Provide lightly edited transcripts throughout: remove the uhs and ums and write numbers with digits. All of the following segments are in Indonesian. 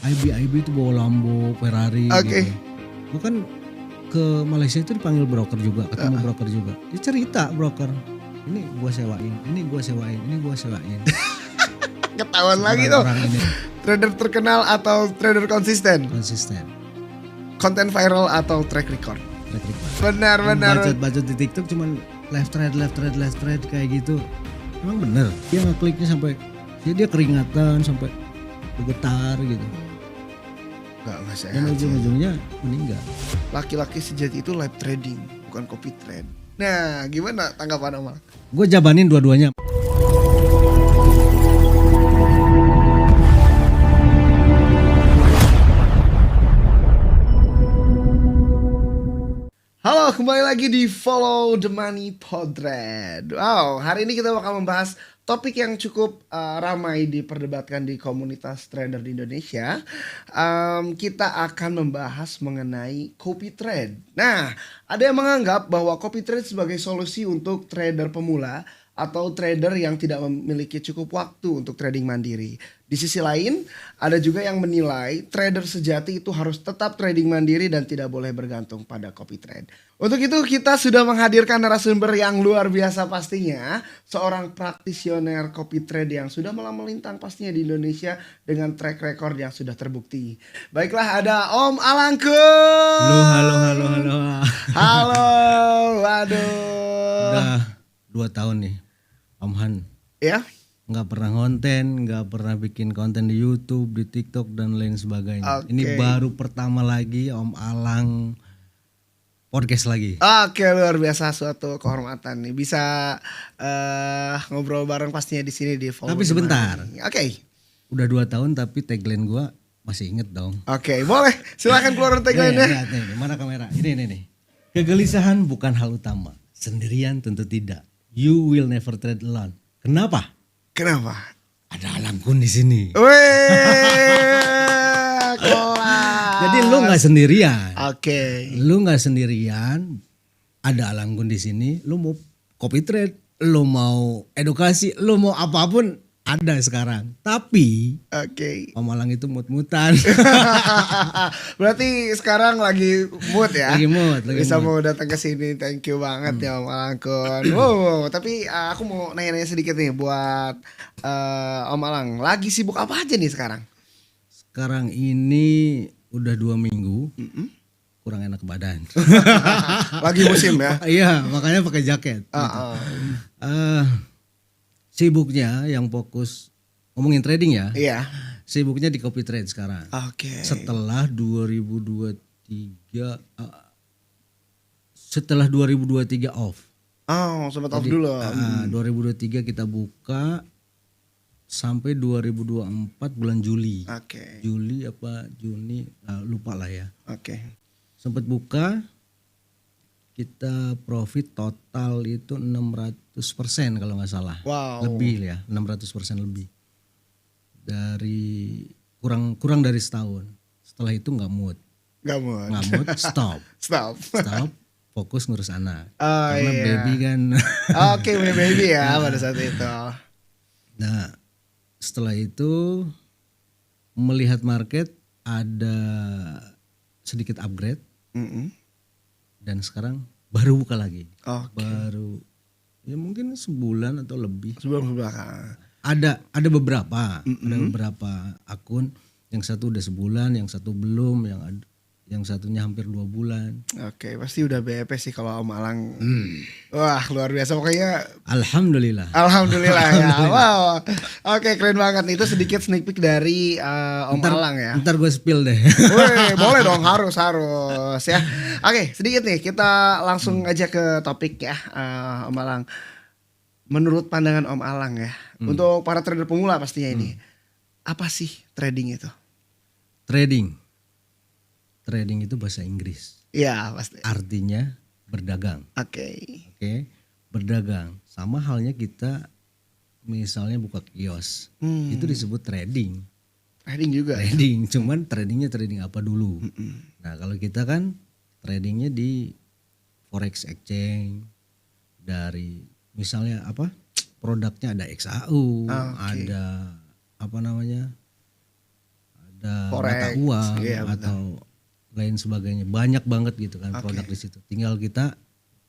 IB itu bawa Lambo, Ferrari Oke. gitu. Gue kan ke Malaysia itu dipanggil broker juga, ketemu broker juga. Dia cerita broker, ini gue sewain, ini gue sewain, ini gue sewain. Ketahuan lagi tuh. Orang ini Trader terkenal atau trader konsisten? konsisten. Konten viral atau track record? Track record. Benar. Bacot di TikTok cuman left right kayak gitu. Emang bener. Dia ngekliknya sampai dia keringatan sampai bergetar gitu. Enggak sehat. Dan ujung-ujungnya meninggal. Laki-laki sejati itu live trading, bukan copy trade. Nah, gimana tanggapan Om? Gue jabanin dua-duanya. Halo, kembali lagi di Follow the Money Podred. Wow, hari ini kita bakal membahas topik yang cukup ramai diperdebatkan di komunitas trader di Indonesia. Kita akan membahas mengenai copy trade. Nah, ada yang menganggap bahwa copy trade sebagai solusi untuk trader pemula atau trader yang tidak memiliki cukup waktu untuk trading mandiri. Di sisi lain, ada juga yang menilai trader sejati itu harus tetap trading mandiri dan tidak boleh bergantung pada copy trade. Untuk itu kita sudah menghadirkan narasumber yang luar biasa pastinya, seorang praktisioner copy trade yang sudah melintang pastinya di Indonesia dengan track record yang sudah terbukti. Baiklah, ada Om Alangkun. Halo. Halo, waduh. Udah 2 tahun nih, Om Han. Ya. Nggak pernah konten, nggak pernah bikin konten di YouTube, di TikTok dan lain sebagainya. Oke. Ini baru pertama lagi Om Alang podcast lagi. Oke, luar biasa, suatu kehormatan nih bisa ngobrol bareng pastinya di sini di Follow Tapi the sebentar. Money. Oke. Udah 2 tahun tapi tagline gua masih inget dong. Oke, boleh. Silakan keluar tagline-nya. Lihat nih, mana kamera? Ini nih. Kegelisahan bukan hal utama. Sendirian tentu tidak. You will never trade alone. Kenapa? Kenapa? Ada Alangkun di sini. Weh, kelas. Jadi lu nggak sendirian. Oke. Lu nggak sendirian. Ada Alangkun di sini. Lu mau copy trade, lu mau edukasi, lu mau apapun ada sekarang. Tapi Oke. Om Alang itu mut-mutan. Berarti sekarang lagi mood ya? Lagi mood. Bisa mau datang ke sini, thank you banget ya Om Alangkun. Wow, tapi aku mau nanya-nanya sedikit nih buat Om Alang. Lagi sibuk apa aja nih sekarang? Sekarang ini udah 2 minggu. Kurang enak badan. Lagi musim ya? Iya, makanya pakai jaket. Gitu. Sibuknya yang fokus ngomongin trading ya. Iya. Sibuknya di copy trade sekarang. Oke. Setelah 2023 setelah 2023 off. Oh, sempat off Jadi, dulu. 2023 kita buka sampai 2024 bulan Juli. Oke. Juli apa Juni, lupa lah ya. Oke. Sempat buka, kita profit total itu 600% kalau nggak salah. Wow. Lebih ya, 600% lebih. Dari kurang dari setahun. Setelah itu nggak mood, Gak mau. stop. Stop. Fokus ngurus anak. Oh, Karena iya. baby kan. Oke, punya baby ya pada saat itu. Nah, setelah itu melihat market ada sedikit upgrade dan sekarang baru buka lagi. Oke. Baru ya mungkin sebulan atau lebih. Sebelum ke belakang. Ada beberapa, ada beberapa akun. Yang satu udah sebulan, yang satu belum, yang satunya hampir 2 bulan. Oke, pasti udah BEP sih kalau Om Alang. Wah, luar biasa pokoknya. Alhamdulillah. Alhamdulillah ya. Wow. Oke, keren banget. Itu sedikit sneak peek dari Om Alang ya. Ntar gue spill deh. Wih, boleh dong, harus ya. Oke, sedikit nih kita langsung aja ke topik ya, Om Alang. Menurut pandangan Om Alang ya, untuk para trader pemula pastinya ini, apa sih trading itu? Trading itu bahasa Inggris. Iya pasti. Artinya berdagang. Oke. Berdagang. Sama halnya kita misalnya buka kios, itu disebut trading. Trading juga. Trading, cuman tradingnya trading apa dulu? Nah kalau kita kan tradingnya di forex exchange, dari misalnya apa? Produknya ada XAU, Oke. ada apa namanya? ada mata Forex, uang iya, betul. atau lain sebagainya. Banyak banget gitu kan produk di situ. Tinggal kita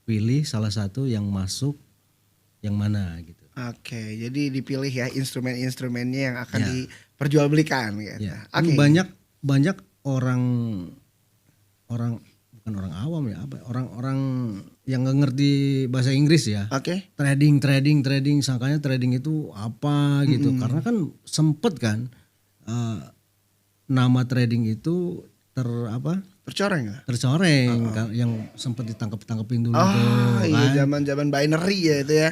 pilih salah satu yang masuk yang mana gitu. Oke, jadi dipilih ya instrumen-instrumennya yang akan Ya. diperjualbelikan gitu. Ya. Kan banyak orang bukan orang awam ya, orang-orang yang nggak ngerti bahasa Inggris ya. Oke. Trading, sangkanya trading itu apa gitu. Karena kan sempet kan nama trading itu Tercoreng nggak? tercoreng kan, yang sempat ditangkep-tangkepin dulu Oh tuh iya, kan. zaman binary ya itu ya.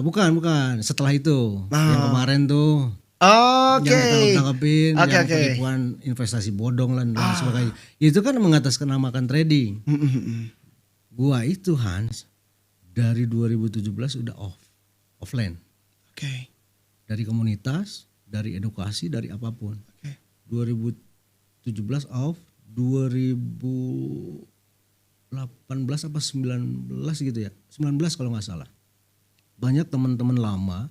Bukan setelah itu yang kemarin tuh Oke. yang ditangkep-tangkepin Oke, yang oke. penipuan investasi bodong dan sebagainya. Itu kan mengatasnamakan trading. Gua itu Hans dari 2017 udah offline. Oke. Dari komunitas, dari edukasi, dari apapun. Oke. 2017 off, 2018 apa 19 gitu ya. 19 kalau nggak salah. Banyak teman-teman lama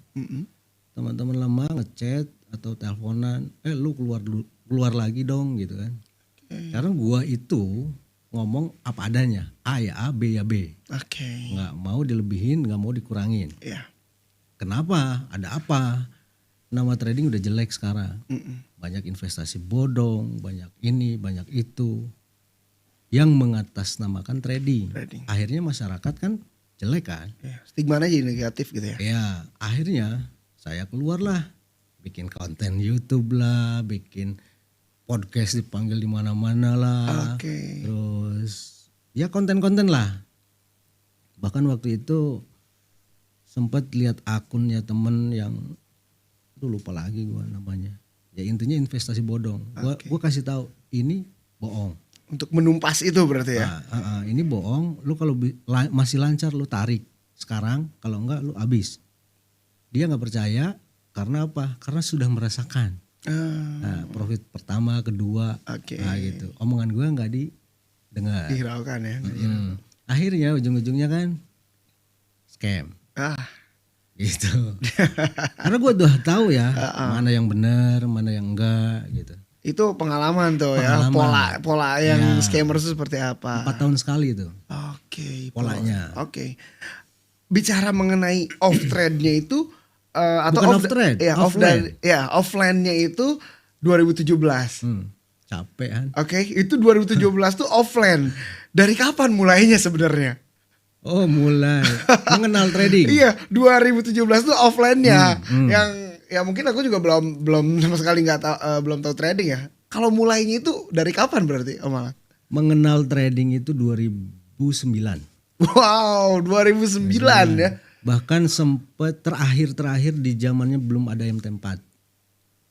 ngechat atau teleponan, lu keluar lagi dong gitu kan. Karena gua itu ngomong apa adanya, A ya A, B ya B. Oke. Nggak mau dilebihin, nggak mau dikurangin. Iya. Kenapa? Ada apa? Nama trading udah jelek sekarang. Banyak investasi bodong, banyak ini, banyak itu. Yang mengatasnamakan trading. Akhirnya masyarakat kan jelek kan. Ya, stigmanya jadi negatif gitu ya. Ya, akhirnya saya keluarlah. Bikin konten YouTube lah, bikin podcast dipanggil di mana-mana lah. Oke. Terus ya konten-konten lah. Bahkan waktu itu sempat lihat akunnya temen yang lupa lagi gua namanya. Ya intinya investasi bodong. Gua kasih tahu ini bohong. Untuk menumpas itu berarti ya. Nah, ini bohong. Lu kalau masih lancar lu tarik sekarang, kalau enggak lu habis. Dia nggak percaya karena apa? Karena sudah merasakan. Nah, profit pertama, kedua, nah gitu. Omongan gua nggak didengar. Dihiraukan ya. Akhirnya ujung-ujungnya kan scam. Gitu. Karena gue udah tahu ya mana yang benar, mana yang enggak gitu. Itu pengalaman tuh ya, pola yang scammer itu seperti apa. 4 tahun sekali tuh. Oke, polanya. Oke. Bicara mengenai off trade-nya itu atau bukan off trade, ya offline-nya itu 2017. Capek kan. Oke, itu 2017 tuh offline. Dari kapan mulainya sebenarnya? Oh, mulai mengenal trading. Iya, 2017 tuh offline-nya yang ya mungkin aku juga belum sama sekali belum tahu trading ya. Kalau mulainya itu dari kapan berarti Om Alang? Mengenal trading itu 2009. Wow, 2009 ya. Bahkan sempat terakhir di zamannya belum ada MT4.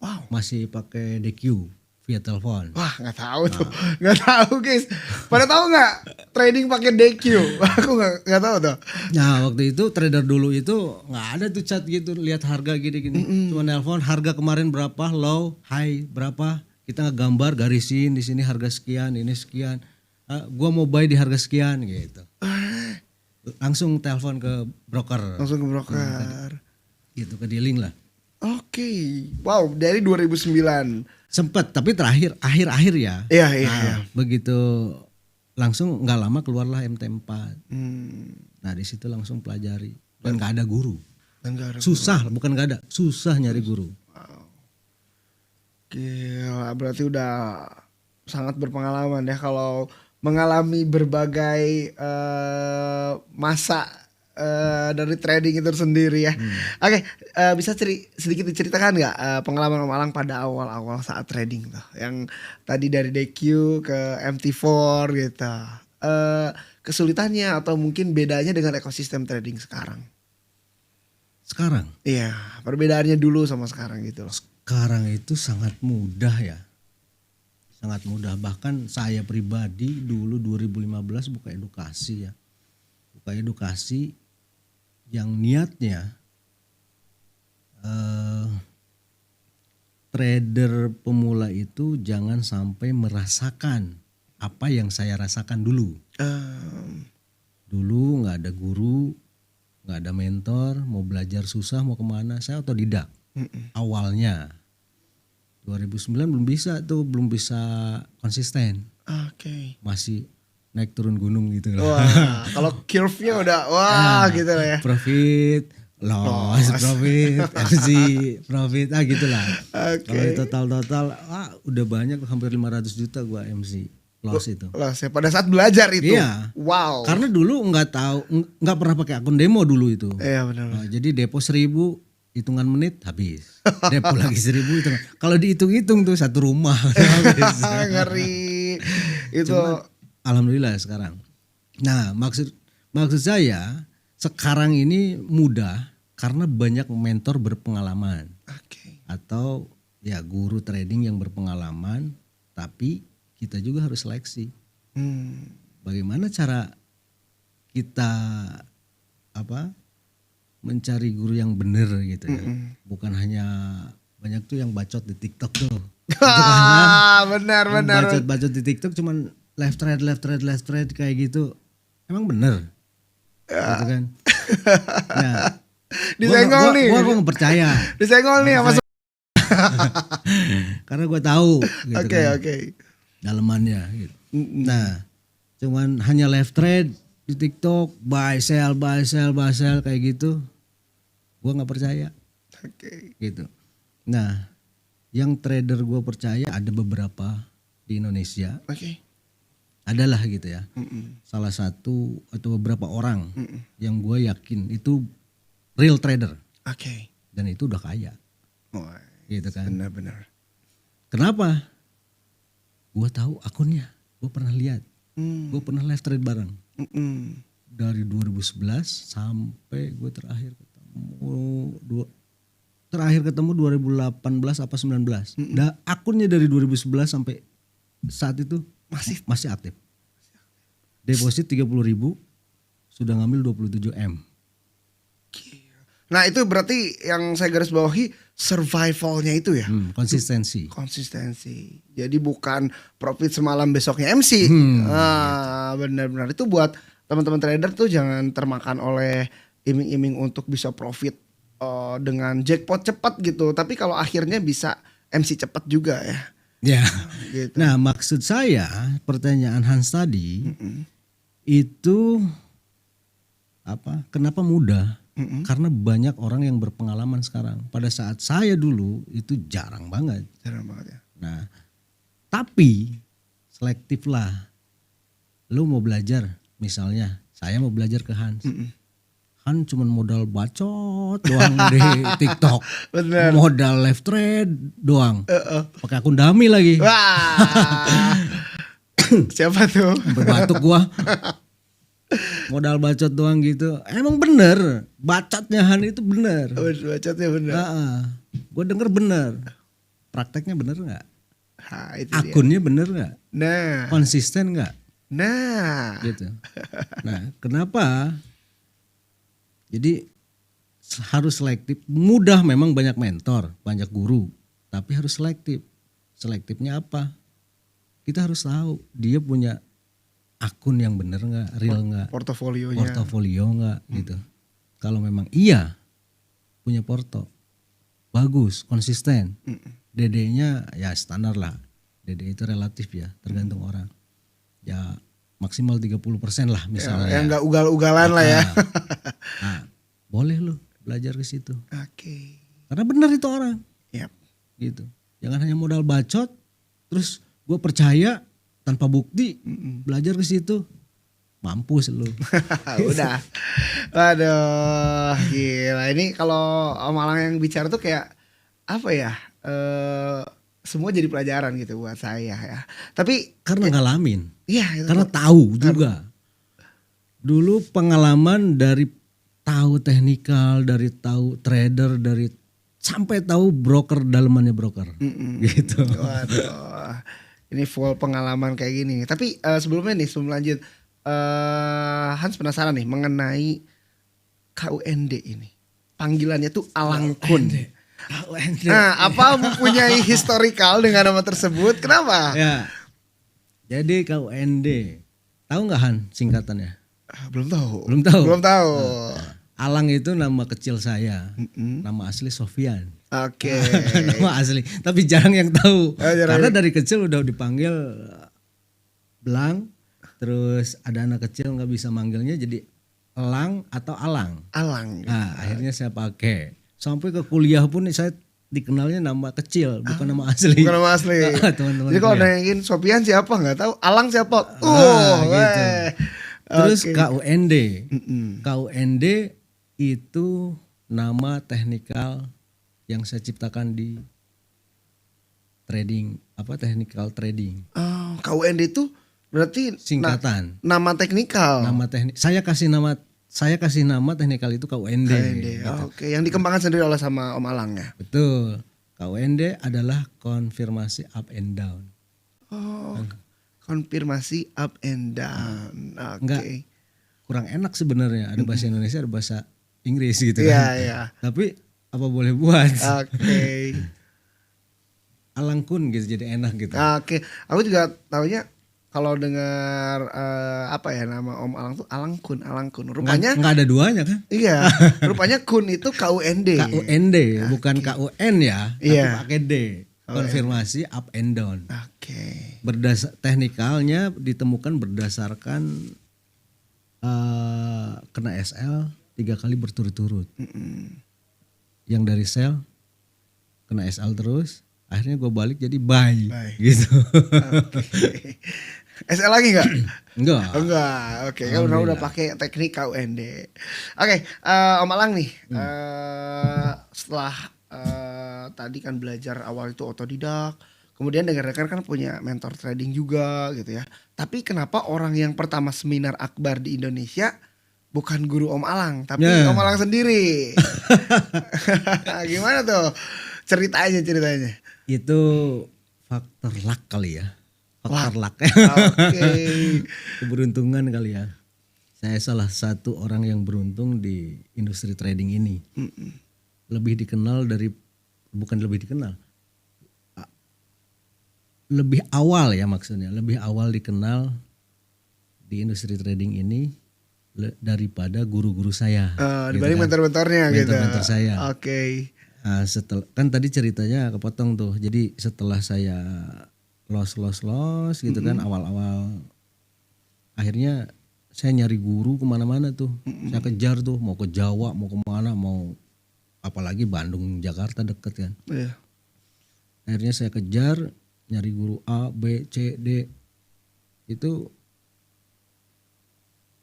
Wow. Masih pakai DQ via telepon. Wah, nggak tahu tuh. Nggak tahu guys. Pada tahu nggak trading pakai DQ? Aku nggak tahu tuh. Nah, waktu itu trader dulu itu nggak ada tuh chat gitu, lihat harga gini-gini. Cuma nelpon harga kemarin berapa, low, high berapa. Kita gambar garisin di sini harga sekian, ini sekian. Gua mau buy di harga sekian gitu. Langsung telepon ke broker. Gitu, ke dealing lah. Oke. Wow, dari 2009. Sempet, tapi akhir-akhir ya. Iya. Begitu langsung nggak lama keluarlah MT4. Nah di situ langsung pelajari dan nggak ada guru. Susah, bukan nggak ada, susah nyari guru. Wow. Gila, berarti udah sangat berpengalaman ya kalau mengalami berbagai masa dari trading itu sendiri ya. Oke, bisa sedikit diceritakan nggak pengalaman Om Alang pada awal-awal saat trading tuh, yang tadi dari DQ ke MT4 gitu. Kesulitannya atau mungkin bedanya dengan ekosistem trading sekarang? Sekarang? Iya, perbedaannya dulu sama sekarang gitu loh. Sekarang itu sangat mudah ya. Sangat mudah, bahkan saya pribadi dulu 2015 buka edukasi ya. Buka edukasi yang niatnya trader pemula itu jangan sampai merasakan apa yang saya rasakan dulu. Dulu nggak ada guru, nggak ada mentor, mau belajar susah, mau kemana, saya otodidak. Awalnya 2009 belum bisa konsisten. Oke. Masih naik turun gunung gitu lah. Wah, kalau curve-nya udah wah gitu lah ya. Profit, loss, profit, FC, profit, gitulah. Oke. Kalau di total, udah banyak, hampir 500 juta gua MC loss itu. Loss ya, pada saat belajar itu. Iya. Wow. Karena dulu nggak pernah pakai akun demo dulu itu. Iya benar. Nah, jadi depo 1.000, hitungan menit habis. Depo lagi 1.000 itu. Kalau dihitung-hitung tuh satu rumah habis. Ngeri. Itu Cuma, alhamdulillah sekarang. Nah, maksud saya sekarang ini mudah karena banyak mentor berpengalaman oke. atau ya guru trading yang berpengalaman, tapi kita juga harus seleksi. Bagaimana cara kita mencari guru yang benar gitu ya. Bukan hanya banyak tuh yang bacot di TikTok tuh. Gitu kan. Benar. Bacot di TikTok cuman left trade kayak gitu. Emang bener? Gitu kan. Nah, Disenggol nih. Gua nggak percaya. Disenggol nih sama Karena gua tahu gitu kan. Oke. Dalemannya gitu. Nah, cuman hanya left trade di TikTok, buy sell kayak gitu. Gua nggak percaya. Oke. Gitu. Nah, yang trader gue percaya ada beberapa di Indonesia. Oke. Adalah gitu ya. Salah satu atau beberapa orang yang gue yakin itu real trader. Oke. Dan itu udah kaya. Wah, Gitu kan. benar. Kenapa? Gue tahu akunnya. Gue pernah lihat. Gue pernah live trade bareng. Dari 2011 sampai gue terakhir ketemu 2018 apa 19. Akunnya dari 2011 sampai saat itu masih aktif. Deposit 30.000, sudah ngambil 27 M. Nah itu berarti yang saya garis bawahi survivalnya itu ya. Konsistensi. Jadi bukan profit semalam besoknya MC. Benar-benar itu buat teman-teman trader tuh jangan termakan oleh iming-iming untuk bisa profit dengan jackpot cepat gitu. Tapi kalau akhirnya bisa MC cepat juga ya. Ya. Gitu. Nah, maksud saya pertanyaan Hans tadi itu kenapa mudah? Karena banyak orang yang berpengalaman sekarang. Pada saat saya dulu itu jarang banget. Jarang banget ya. Nah, tapi selektif lah. Lu mau belajar, misalnya saya mau belajar ke Hans. Kan cuma modal bacot doang di TikTok. Bener. Modal left trade doang. Pakai akun dummy lagi. Wah. Siapa tuh? Berbatuk gua. Modal bacot doang gitu. Emang bener. Bacotnya Han itu bener. Bacotnya bener. Gue denger bener. Prakteknya bener gak? Itu akunnya bener gak? Nah. Konsisten gak? Nah. Gitu. Nah, kenapa? Jadi harus selektif. Mudah memang banyak mentor, banyak guru, tapi harus selektif. Selektifnya apa? Kita harus tahu dia punya akun yang bener nggak, real nggak, portofolio nggak gitu. Kalau memang iya punya porto, bagus, konsisten. DD-nya ya standar lah. DD itu relatif ya, tergantung orang. Ya maksimal 30% lah misalnya. Yang nggak ugal-ugalan lah ya. Nah, boleh lo belajar ke situ. Oke. Karena benar itu orang. Yep. Gitu. Jangan hanya modal bacot, terus gue percaya tanpa bukti belajar ke situ, mampus lo. Udah. Waduh, gila. Ini kalau Malang yang bicara tuh kayak apa ya? Semua jadi pelajaran gitu buat saya ya. Tapi karena ngalamin. Iya. Karena tahu juga. Dulu pengalaman dari tahu teknikal, dari tahu trader, dari sampai tahu broker dalemannya broker. Gitu. Waduh. Ini full pengalaman kayak gini. Tapi sebelum lanjut, Hans penasaran nih mengenai KUND ini. Panggilannya tuh Alangkun. Nah, apa mempunyai historical dengan nama tersebut? Kenapa? Ya. Jadi KUND. Tahu nggak Han singkatannya? Belum tahu. Belum tahu. Belum tahu. Alang itu nama kecil saya. Nama asli Sofyan. Oke. Nama asli. Tapi jarang yang tahu. jarang. Karena dari kecil udah dipanggil Belang. Terus ada anak kecil nggak bisa manggilnya jadi Elang atau Alang. Alang. Nah, akhirnya saya pakai. Sampai ke kuliah pun saya dikenalnya nama kecil, bukan nama asli. Bukan nama asli. Teman-teman. Jadi kalau nanyain Sofian siapa nggak tahu, Alang siapa? Gitu. Terus Oke. KUND. KUND itu nama teknikal yang saya ciptakan di trading, technical trading. Oh, KUND itu berarti Singkatan. nama teknikal. Nama teknik. Saya kasih nama teknikal itu KUND. KUND. Oke, yang dikembangkan sendiri oleh sama Om Alang ya. Betul. KUND adalah konfirmasi up and down. Oh, konfirmasi up and down. Oke. Enggak. Kurang enak sebenarnya. Ada bahasa Indonesia, ada bahasa Inggris gitu Iya, kan. iya. Tapi apa boleh buat? Oke. Alangkun gitu jadi enak gitu. Oke, aku juga taunya kalau dengar nama Om Alang tuh Alangkun. Rupanya Nggak ada duanya kan? iya, rupanya kun itu KUND. KUND bukan KUN ya, tapi Iya. pakai D. Konfirmasi up and down. Oke. Teknikalnya ditemukan berdasarkan kena SL 3 kali berturut-turut. Yang dari sell kena SL terus, akhirnya gue balik jadi buy. Gitu. Oke. SL lagi nggak? Enggak. Enggak. Oke, kan udah pakai teknik KUND. Oke, Om Alang nih. Setelah tadi kan belajar awal itu otodidak, kemudian dengar-dengar kan punya mentor trading juga gitu ya. Tapi kenapa orang yang pertama seminar akbar di Indonesia bukan guru Om Alang, tapi Om Alang sendiri? Gimana tuh ceritanya? Itu faktor luck kali ya. Faktor luck. Oke. Keberuntungan kali ya. Saya salah satu orang yang beruntung di industri trading ini. Lebih dikenal bukan lebih dikenal. Lebih awal ya maksudnya. Lebih awal dikenal di industri trading ini daripada guru-guru saya. Dibanding mentor-mentornya gitu. Mentor-mentor saya. Oke. Nah, kan tadi ceritanya kepotong tuh. Jadi setelah saya los gitu kan awal-awal, akhirnya saya nyari guru kemana-mana tuh. Saya kejar tuh, mau ke Jawa, mau kemana, mau apalagi Bandung, Jakarta deket kan. Iya. Akhirnya saya kejar nyari guru A, B, C, D. Itu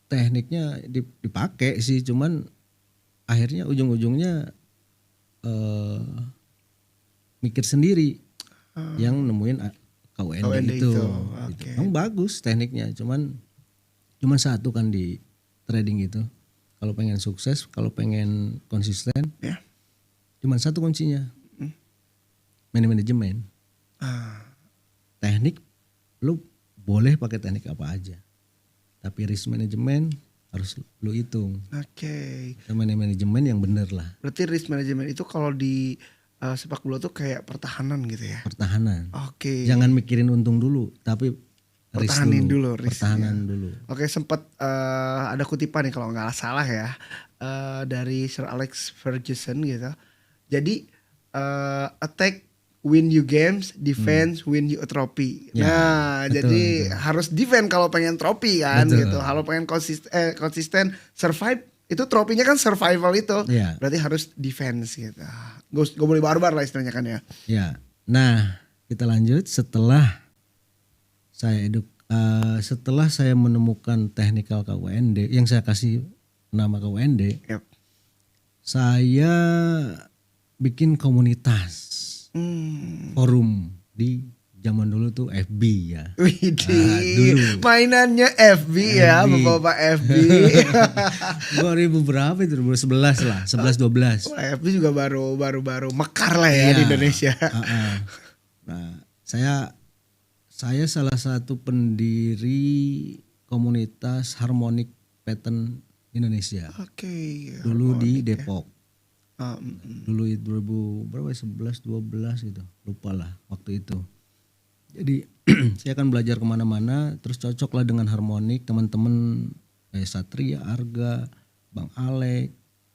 tekniknya dipakai sih, cuman akhirnya ujung-ujungnya mikir sendiri yang nemuin KUND itu. Gitu. Emang bagus tekniknya, cuman satu kan di trading itu. Kalau pengen sukses, kalau pengen konsisten, cuman satu kuncinya, manajemen. Teknik, lu boleh pakai teknik apa aja, tapi risk management harus lu hitung. Oke. Manajemen yang bener lah. Berarti risk management itu kalau di sepak bola tuh kayak pertahanan gitu ya? Pertahanan. Oke. Jangan mikirin untung dulu, tapi pertahanin dulu. Pertahanan dulu. Oke, sempat ada kutipan nih kalau nggak salah ya, dari Sir Alex Ferguson gitu. Jadi attack win you games, defense win you a trophy. Ya, Nah, betul, jadi betul. harus defend kalau pengen trofi kan Betul. gitu. Kalau pengen konsisten survive, itu tropinya kan survival itu. Ya. Berarti harus defense gitu. Gak boleh barbar lah istilahnya kan ya. Ya. Nah, kita lanjut setelah saya menemukan teknikal KUND yang saya kasih nama KUND. Yep. Saya bikin komunitas. Forum di zaman dulu tuh FB ya. Widih, dulu. mainannya FB ya, bapak-bapak FB. 2000 berapa itu? 2011 lah, 11-12. Wah, FB juga baru mekar lah ya di Indonesia. Nah, saya salah satu pendiri komunitas Harmonic Pattern Indonesia. Oke. Dulu di Depok. Um, Dulu itu 2000 berapa 11 12 gitu, lupa lah waktu itu. Jadi saya akan belajar kemana-mana, terus cocok lah dengan harmonik teman-teman kayak Satria, Arga, Bang Alek,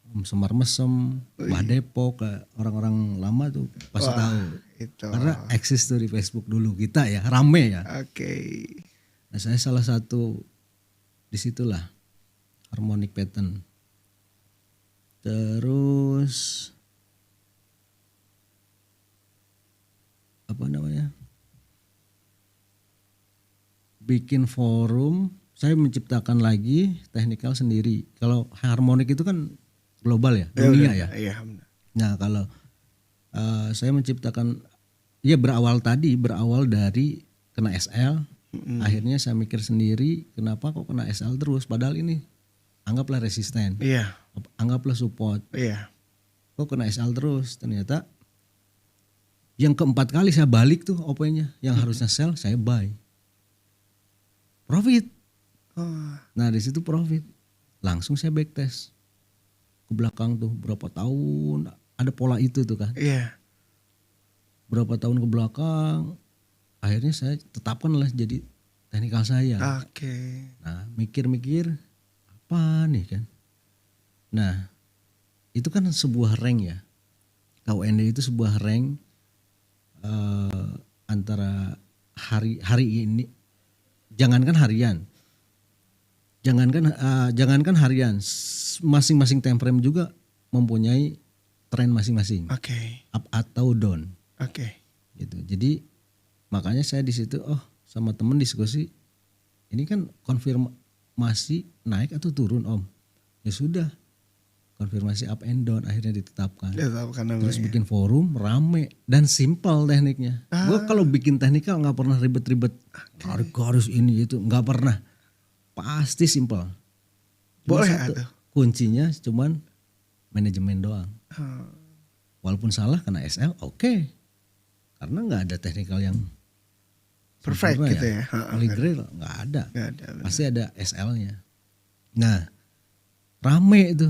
Om Semar Mesem, Mbah Depok, orang-orang lama tuh pasti tahu. Itu. Karena eksis tuh di Facebook dulu kita ya, rame ya. Oke. Nah saya salah satu disitulah harmonic pattern. Terus apa namanya? Bikin forum, saya menciptakan lagi technical sendiri. Kalau harmonic itu kan global ya, dunia ya. Iya, benar. Nah kalau saya menciptakan, ya berawal dari kena SL, akhirnya saya mikir sendiri kenapa kok kena SL terus, padahal ini anggaplah resisten, Iya. anggaplah support, Iya. kok kena SL terus, ternyata yang keempat kali saya balik tuh OP-nya, yang harusnya sell saya buy, profit. Oh, Nah di situ profit, langsung saya backtest ke belakang tuh berapa tahun, ada pola itu tuh kan. iya. Berapa tahun ke belakang, akhirnya saya tetapkan lah jadi teknikal saya. Oke. Nah mikir-mikir apa nih kan. Nah itu kan sebuah rank ya, KUND itu sebuah rank antara hari ini, jangankan harian, jangankan harian, masing-masing time frame juga mempunyai tren masing-masing, Oke. up atau down. Oke. Gitu. Jadi makanya saya di situ sama temen diskusi, ini kan konfirmasi naik atau turun Om. Ya sudah, konfirmasi up and down akhirnya ditetapkan. Dia tahu kan Terus namanya. bikin forum rame dan simpel tekniknya. Gue kalau bikin teknikal nggak pernah ribet-ribet, garis ini itu nggak pernah. Pasti simpel. Cuma Boleh satu, tuh. kuncinya cuman manajemen doang. Oh, Walaupun salah kena SL, oke. Karena nggak ada teknikal yang perfect sempurna gitu ya. Holy Grail nggak ada. Nggak ada. Benar. Pasti ada SL-nya. Nah, rame itu.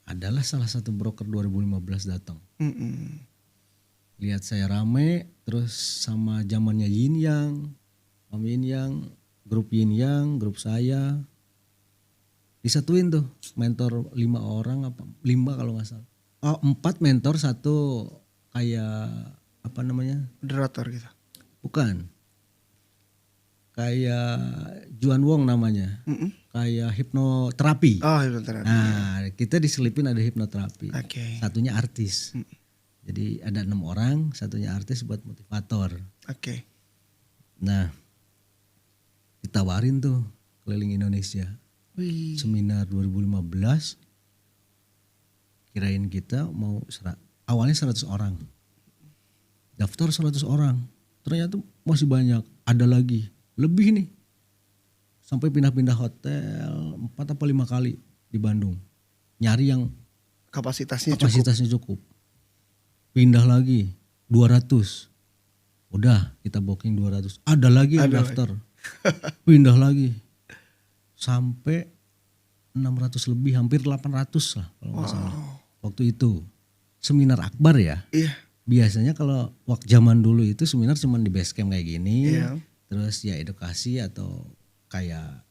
Adalah salah satu broker 2015 datang. Mm-mm. Lihat saya rame, terus sama zamannya Yin Yang, Om Yin Yang, grup Yin Yang, grup saya. Disatuin tuh mentor 5 orang apa 5 kalau nggak salah. 4 mentor, 1 kayak apa namanya? Moderator gitu. Bukan. Kayak Juan Wong namanya. Mm-mm. Kayak hipnoterapi. Oh, hipnoterapi. Nah, kita diselipin ada hipnoterapi. Oke. Satunya artis. Jadi ada 6 orang, satunya artis buat motivator. Oke. Nah, ditawarin tuh keliling Indonesia. Wih. Seminar 2015. Kirain kita mau awalnya 100 orang. Daftar 100 orang. Ternyata masih banyak, ada lagi. Lebih nih. Sampai pindah-pindah hotel 4 atau 5 kali di Bandung. Nyari yang Kapasitasnya cukup. Pindah lagi 200. Udah kita booking 200. Ada lagi yang Ada daftar. Pindah lagi. Sampai 600 lebih, hampir 800 lah kalau nggak salah. Waktu itu seminar akbar ya. Iya. Biasanya kalau waktu zaman dulu itu seminar cuma di base camp kayak gini. Iya. Terus ya edukasi atau kayak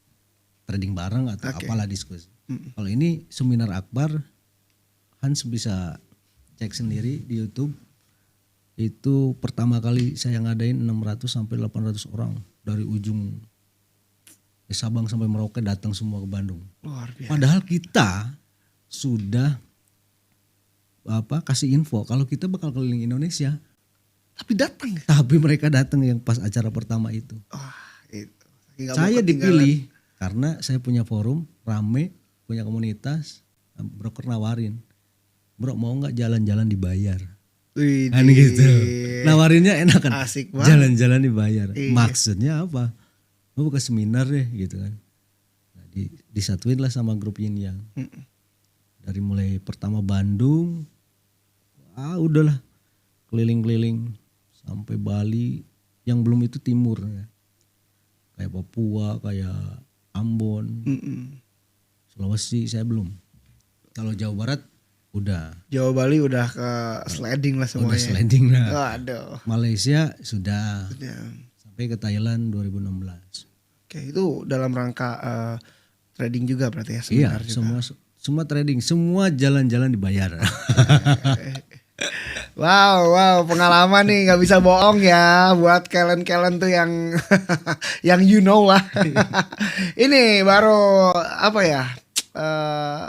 trading bareng atau Oke. apalah diskusi. Kalau ini seminar akbar, Hans bisa cek sendiri di YouTube. Itu pertama kali saya ngadain 600 sampai 800 orang dari ujung Sabang sampai Merauke datang semua ke Bandung. Luar biasa. Padahal kita sudah kasih info kalau kita bakal keliling Indonesia, Tapi datang. tapi mereka datang yang pas acara pertama itu. Wah, itu. Nggak mau Saya ketinggalan. dipilih karena saya punya forum rame, punya komunitas, broker nawarin, bro mau nggak jalan-jalan dibayar? Wih, Kan gitu. Nawarinnya enak kan? Asik banget. Jalan-jalan dibayar. Iya. Maksudnya apa? Mau buka seminar deh gitu kan. Nah, disatuin lah sama grup Yin Yang. Dari mulai pertama Bandung, udahlah keliling-keliling sampai Bali, yang belum itu timur ya. Kayak Papua, kayak Ambon, Sulawesi saya belum. Kalau Jawa Barat udah. Jawa Bali udah ke sliding lah semuanya. Udah sliding lah. Waduh. Malaysia sudah. Ya. Sampai ke Thailand 2016. Oke, itu dalam rangka trading juga berarti ya Iya, seminar juga. semua trading, semua jalan-jalan dibayar. Wow, pengalaman nih nggak bisa bohong ya buat kalian tuh yang yang you know lah. Ini baru apa ya? eh,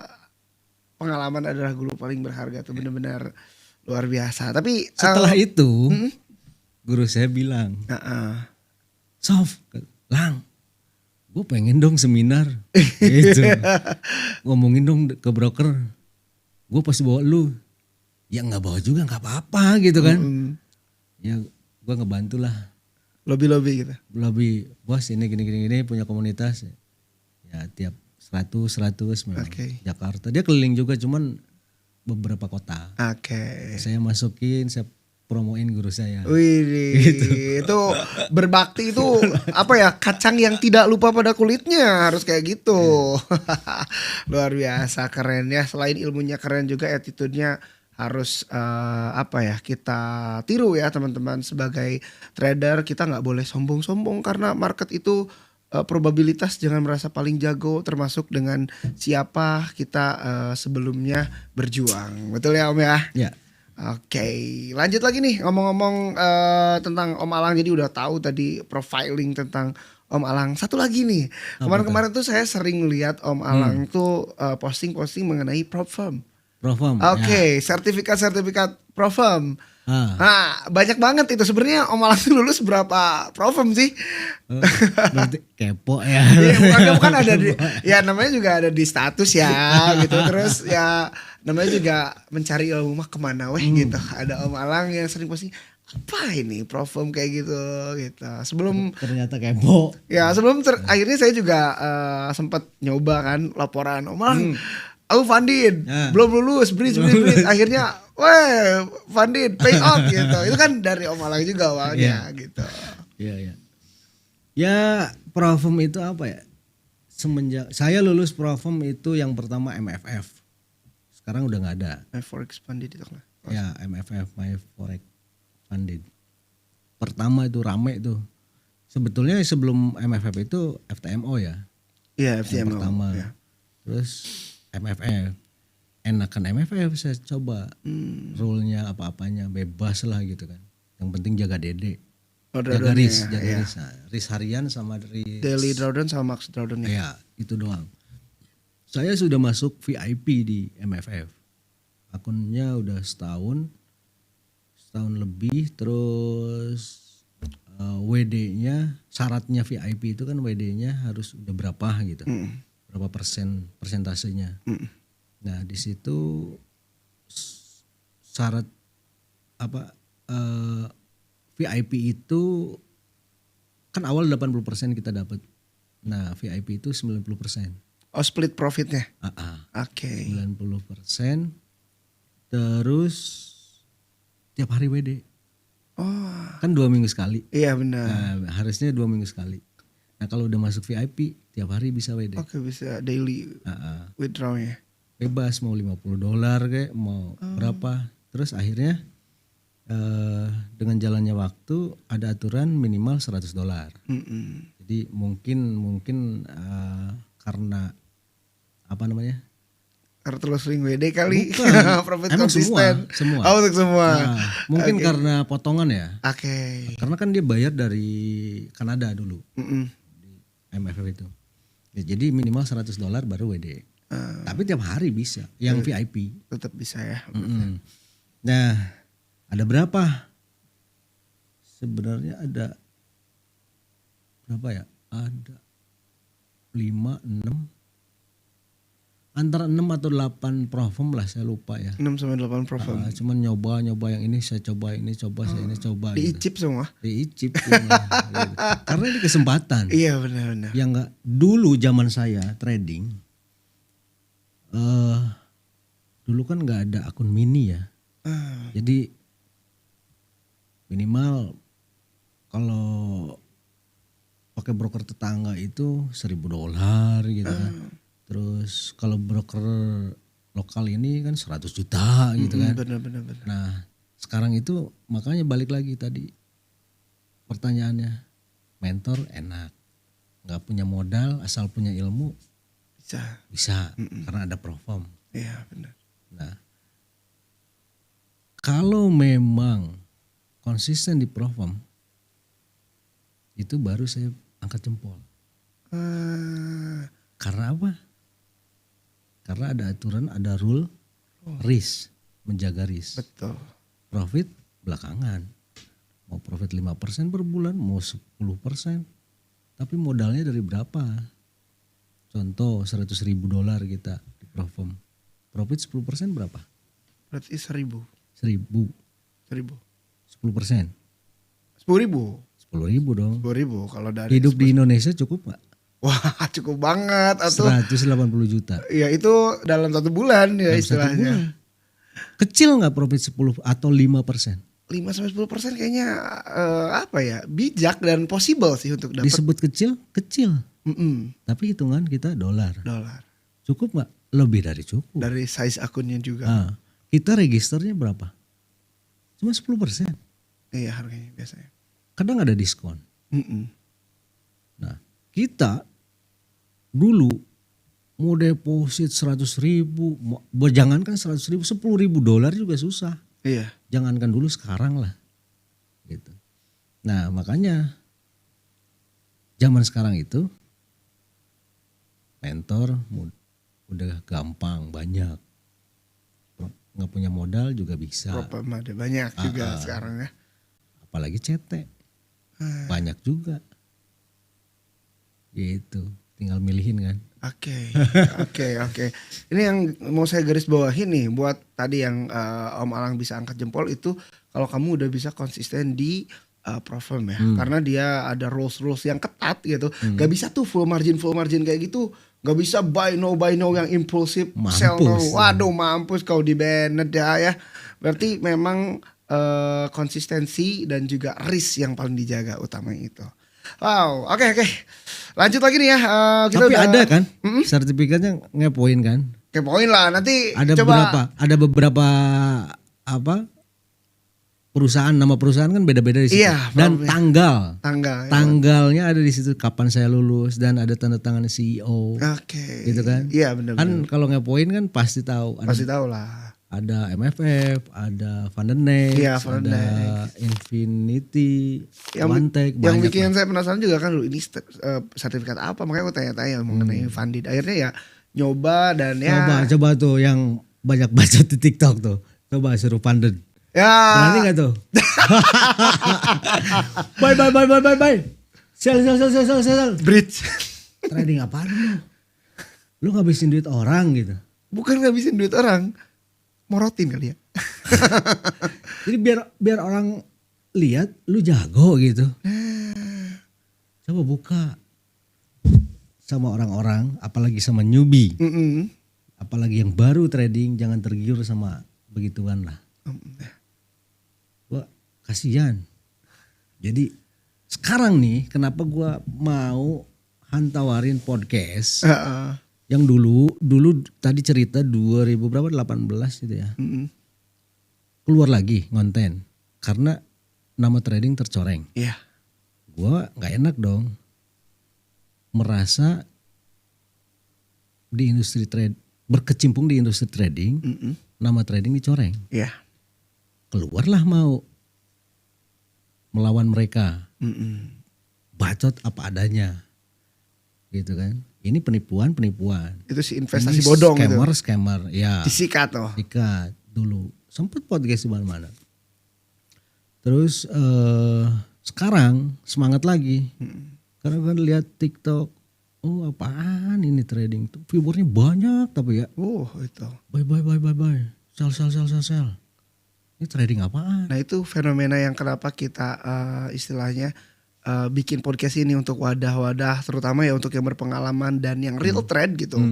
Pengalaman adalah guru paling berharga tuh bener-bener luar biasa. Tapi Setelah itu guru saya bilang, Sof, Lang, gue pengen dong seminar gitu. Ngomongin dong ke broker, gue pasti bawa lu. Ya nggak bawa juga nggak apa-apa gitu kan. Ya gue ngebantu lah. Lobby gitu. Lobby, bos ini gini punya komunitas. Ya tiap 100 memang. Oke. Jakarta. Dia keliling juga cuman beberapa kota. Oke. Saya masukin, saya promoin guru saya. Wih, itu berbakti itu apa ya, kacang yang tidak lupa pada kulitnya, harus kayak gitu. Luar biasa, keren ya. Selain ilmunya keren juga attitude-nya harus apa ya, kita tiru ya teman-teman. Sebagai trader kita nggak boleh sombong-sombong karena market itu probabilitas, jangan merasa paling jago, termasuk dengan siapa kita sebelumnya berjuang. Betul ya Om ya? Ya. Oke, lanjut lagi nih ngomong-ngomong tentang Om Alang. Jadi udah tahu tadi profiling tentang Om Alang. Satu lagi nih, kemarin-kemarin tuh saya sering lihat Om Alang tuh posting-posting mengenai prop firm. Profam. Oke, sertifikat prop firm. Ah. Nah, banyak banget itu. Sebenarnya Om Alang tuh lulus berapa prop firm sih? Berarti kepo ya. Iya, bukan ada di, ya namanya juga ada di status ya gitu. Terus ya namanya juga mencari ilmu mah kemana weh gitu. Ada Om Alang yang sering posting, apa ini prop firm kayak gitu. Sebelum Ternyata kepo. ya akhirnya saya juga sempat nyoba kan laporan Om Alang. Aku funded, belum lulus, bridge. Akhirnya, weh, funded, pay out gitu. Itu kan dari Om Alang juga awalnya gitu. Iya. Ya, Profem itu apa ya? Semenjak saya lulus Profem itu yang pertama MFF. Sekarang udah nggak ada. My Forex funded itu kan. Ya, MFF, My Forex Funded. Pertama itu rame tuh. Sebetulnya sebelum MFF itu FTMO ya. Iya, Yang FTMO. pertama. Ya. Terus MFF. Enakan MFF saya coba. Rule-nya apa-apanya bebas lah gitu kan. Yang penting jaga DD. Jaga risk, Nah, risk harian sama Daily drawdown sama max drawdown ya. Ya, itu doang. Saya sudah masuk VIP di MFF. Akunnya udah setahun lebih. Terus WD-nya, syaratnya VIP itu kan WD-nya harus udah berapa gitu. Berapa persentasenya. Nah, di situ syarat apa VIP itu kan awal 80% kita dapat. Nah, VIP itu 90%. Oh, split profitnya. Oke. 90%. Terus tiap hari WD. Oh. Kan 2 minggu sekali. Iya benar. Nah, harusnya 2 minggu sekali. Nah, kalau udah masuk VIP tiap hari bisa WD. Oke, bisa daily withdrawnya. Bebas mau $50 kayak mau berapa. Terus akhirnya dengan jalannya waktu ada aturan minimal $100. Jadi mungkin karena apa namanya? Karena terus sering WD kali. Profit Emang konsisten. semua. Oh, untuk semua. Nah, mungkin karena potongan ya. Oke. Karena kan dia bayar dari Kanada dulu. Di MFF itu. Ya, jadi minimal $100 baru WD. Tapi tiap hari bisa yang VIP. Tetap bisa ya. Nah, ada berapa? Sebenarnya ada berapa ya? Ada 5, 6. Antara 6 atau 8 profem lah, saya lupa ya. 6 sampai 8 profem. Cuman nyoba yang ini saya coba, saya ini coba. Diicip gitu. Semua. Diicip. Gitu. Karena ini kesempatan. Iya benar-benar. Yang enggak dulu zaman saya trading. Dulu kan nggak ada akun mini ya. Jadi minimal kalau pakai broker tetangga itu $1.000 gitu kan. Terus kalau broker lokal ini kan 100 juta gitu kan. Benar. Nah, sekarang itu makanya balik lagi tadi pertanyaannya, mentor enak, nggak punya modal asal punya ilmu Bisa. karena ada perform. Iya benar. Nah, kalau memang konsisten di perform, itu baru saya angkat jempol. Karena apa? Karena ada aturan, ada rule, risk, menjaga risk. Betul. Profit belakangan. Mau profit 5% per bulan, mau 10%. Tapi modalnya dari berapa? Contoh $100.000 kita di perform. Profit 10% berapa? Berarti 1.000. 1.000. 10%. 10.000. 10.000 dong. 10.000 kalau dari Hidup di Indonesia cukup gak? Wah cukup banget atau 180 juta. ya itu dalam 1 bulan ya Dalam 1 istilahnya. bulan. Kecil gak profit 10 atau 5%? 5-10% kayaknya apa ya, bijak dan possible sih untuk dapat. Disebut kecil, kecil. Mm-mm. Tapi hitungan kita dolar. Cukup gak? Lebih dari cukup. Dari size akunnya juga. Nah, kita registernya berapa? Cuma 10%. Iya harganya biasanya. Kadang ada diskon. Mm-mm. Nah, kita dulu mau deposit 100.000, jangankan 100.000, $10.000 juga susah. Iya. Jangankan dulu, sekarang lah. Gitu. Nah, makanya zaman sekarang itu mentor udah gampang, banyak. Nggak punya modal juga bisa. Problem ada banyak juga sekarang ya. Apalagi CT. Banyak juga. Gitu. Tinggal milihin kan. Oke. Ini yang mau saya garis bawahi nih buat tadi yang Om Alang bisa angkat jempol itu kalau kamu udah bisa konsisten di perform ya. Karena dia ada rules yang ketat gitu. Gak bisa tuh full margin kayak gitu. Gak bisa buy no yang impulsif, sell no. Waduh mampus kau di banned ya. Berarti memang konsistensi dan juga risk yang paling dijaga utamanya itu. Wow, oke. Lanjut lagi nih ya. Kita tapi udah, ada kan sertifikatnya ngepoin kan? Kepoin lah nanti Ada coba. beberapa apa perusahaan, nama perusahaan kan beda-beda di situ. Iya, Dan tanggalnya ada di situ kapan saya lulus dan ada tanda tangan CEO. Oke. Gitu kan? Iya benar. Kan kalau ngepoin kan pasti tahu. Pasti tahu lah. Ada MFF, ada Vandenex, Iya, ada Infinity, Yang One-Tech, yang banyak bikin lah. saya penasaran juga kan ini sertifikat apa, makanya aku tanya-tanya mengenai Funded. Akhirnya ya nyoba dan ya. Coba tuh yang banyak baca di TikTok tuh. Coba suruh funded. Ya. Berani gak tuh? Bye. Sell. Bridge. Trading apaan lu? Lu ngabisin duit orang gitu. Bukan ngabisin duit orang, morotin kali ya. Jadi biar orang lihat lu jago gitu. Coba buka sama orang-orang, apalagi sama newbie, apalagi yang baru trading, jangan tergiur sama begituan lah. Gua kasihan. Jadi sekarang nih kenapa gua mau hantawarin podcast yang dulu tadi cerita 2018 gitu ya. Keluar lagi konten karena nama trading tercoreng. Iya. Gua nggak enak dong merasa di industri berkecimpung di industri trading, nama trading dicoreng. Iya. Keluarlah mau melawan mereka, bacot apa adanya, gitu kan? Ini penipuan. Itu si investasi Ini bodong scammer, ya. Disikat loh. Sikat dulu, sempet podcast di mana-mana. Terus sekarang semangat lagi, karena kan lihat TikTok, oh apaan ini trading, tuh viewernya banyak tapi ya. Itu. Bye, sell. Ini trading apaan? Nah itu fenomena yang kenapa kita istilahnya bikin podcast ini untuk wadah-wadah, terutama ya untuk yang berpengalaman dan yang real trade gitu,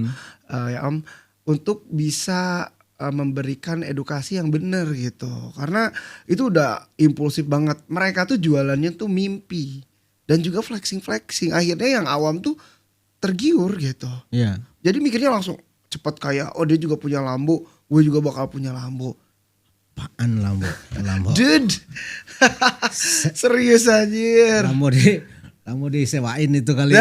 ya Om, untuk bisa memberikan edukasi yang benar gitu, karena itu udah impulsif banget. Mereka tuh jualannya tuh mimpi dan juga flexing, akhirnya yang awam tuh tergiur gitu. Iya. Jadi mikirnya langsung cepat kaya, oh dia juga punya Lambo, gue juga bakal punya Lambo. Apaan Lambo? Dude, serius anjir. Lambo deh. Kamu disewain itu kali.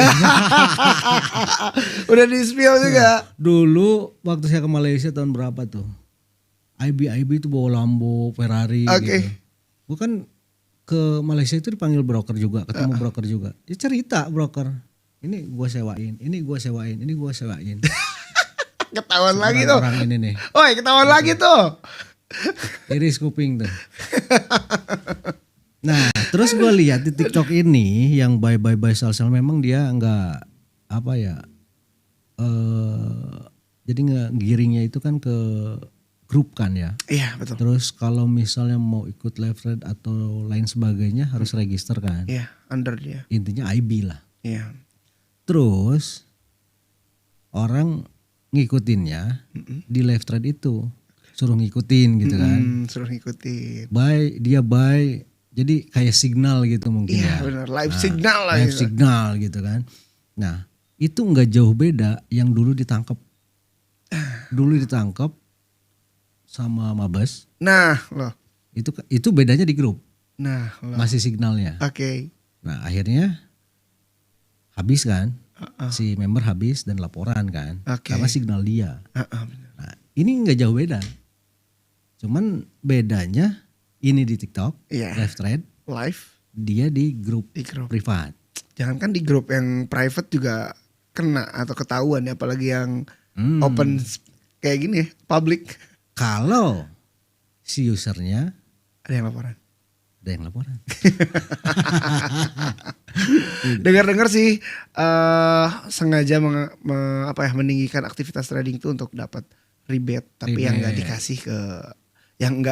Udah di spill juga. Dulu waktu saya ke Malaysia tahun berapa tuh? IB itu bawa Lambo, Ferrari Oke. gitu. Gue kan ke Malaysia itu dipanggil broker juga, ketemu broker juga. Dia cerita broker, ini gue sewain, ini gue sewain, ini gue sewain. Ketahuan lagi tuh. Orang ini nih, Oi, ketahuan lagi tuh. iris kuping tuh. Nah, terus gue lihat di TikTok ini yang buy sell memang dia nggak apa ya, jadi ngegiringnya itu kan ke grup kan ya. Iya, betul. Terus kalau misalnya mau ikut live trade atau lain sebagainya harus register kan. Iya, under dia. Intinya IB lah. Iya. Terus orang ngikutinnya di live trade itu, suruh ngikutin gitu kan. Suruh ngikutin. Dia buy jadi kayak signal gitu mungkin Iya, ya. benar. Live signal lah Live gitu. signal gitu kan. Nah, itu nggak jauh beda yang dulu ditangkap. Dulu ditangkap sama Mabes. Nah, loh. Itu bedanya di grup. Nah, loh. Masih signalnya. Oke. Nah, akhirnya habis kan? Si member habis dan laporan kan, karena signal dia. Nah, ini nggak jauh beda, cuman bedanya ini di TikTok, live trade, dia di grup privat. Jangankan di grup yang private juga kena atau ketahuan ya, apalagi yang open kayak gini ya, public. Kalau si usernya ada yang laporan. Dengar-dengar sih sengaja meninggikan aktivitas trading itu untuk dapat rebate, tapi yang nggak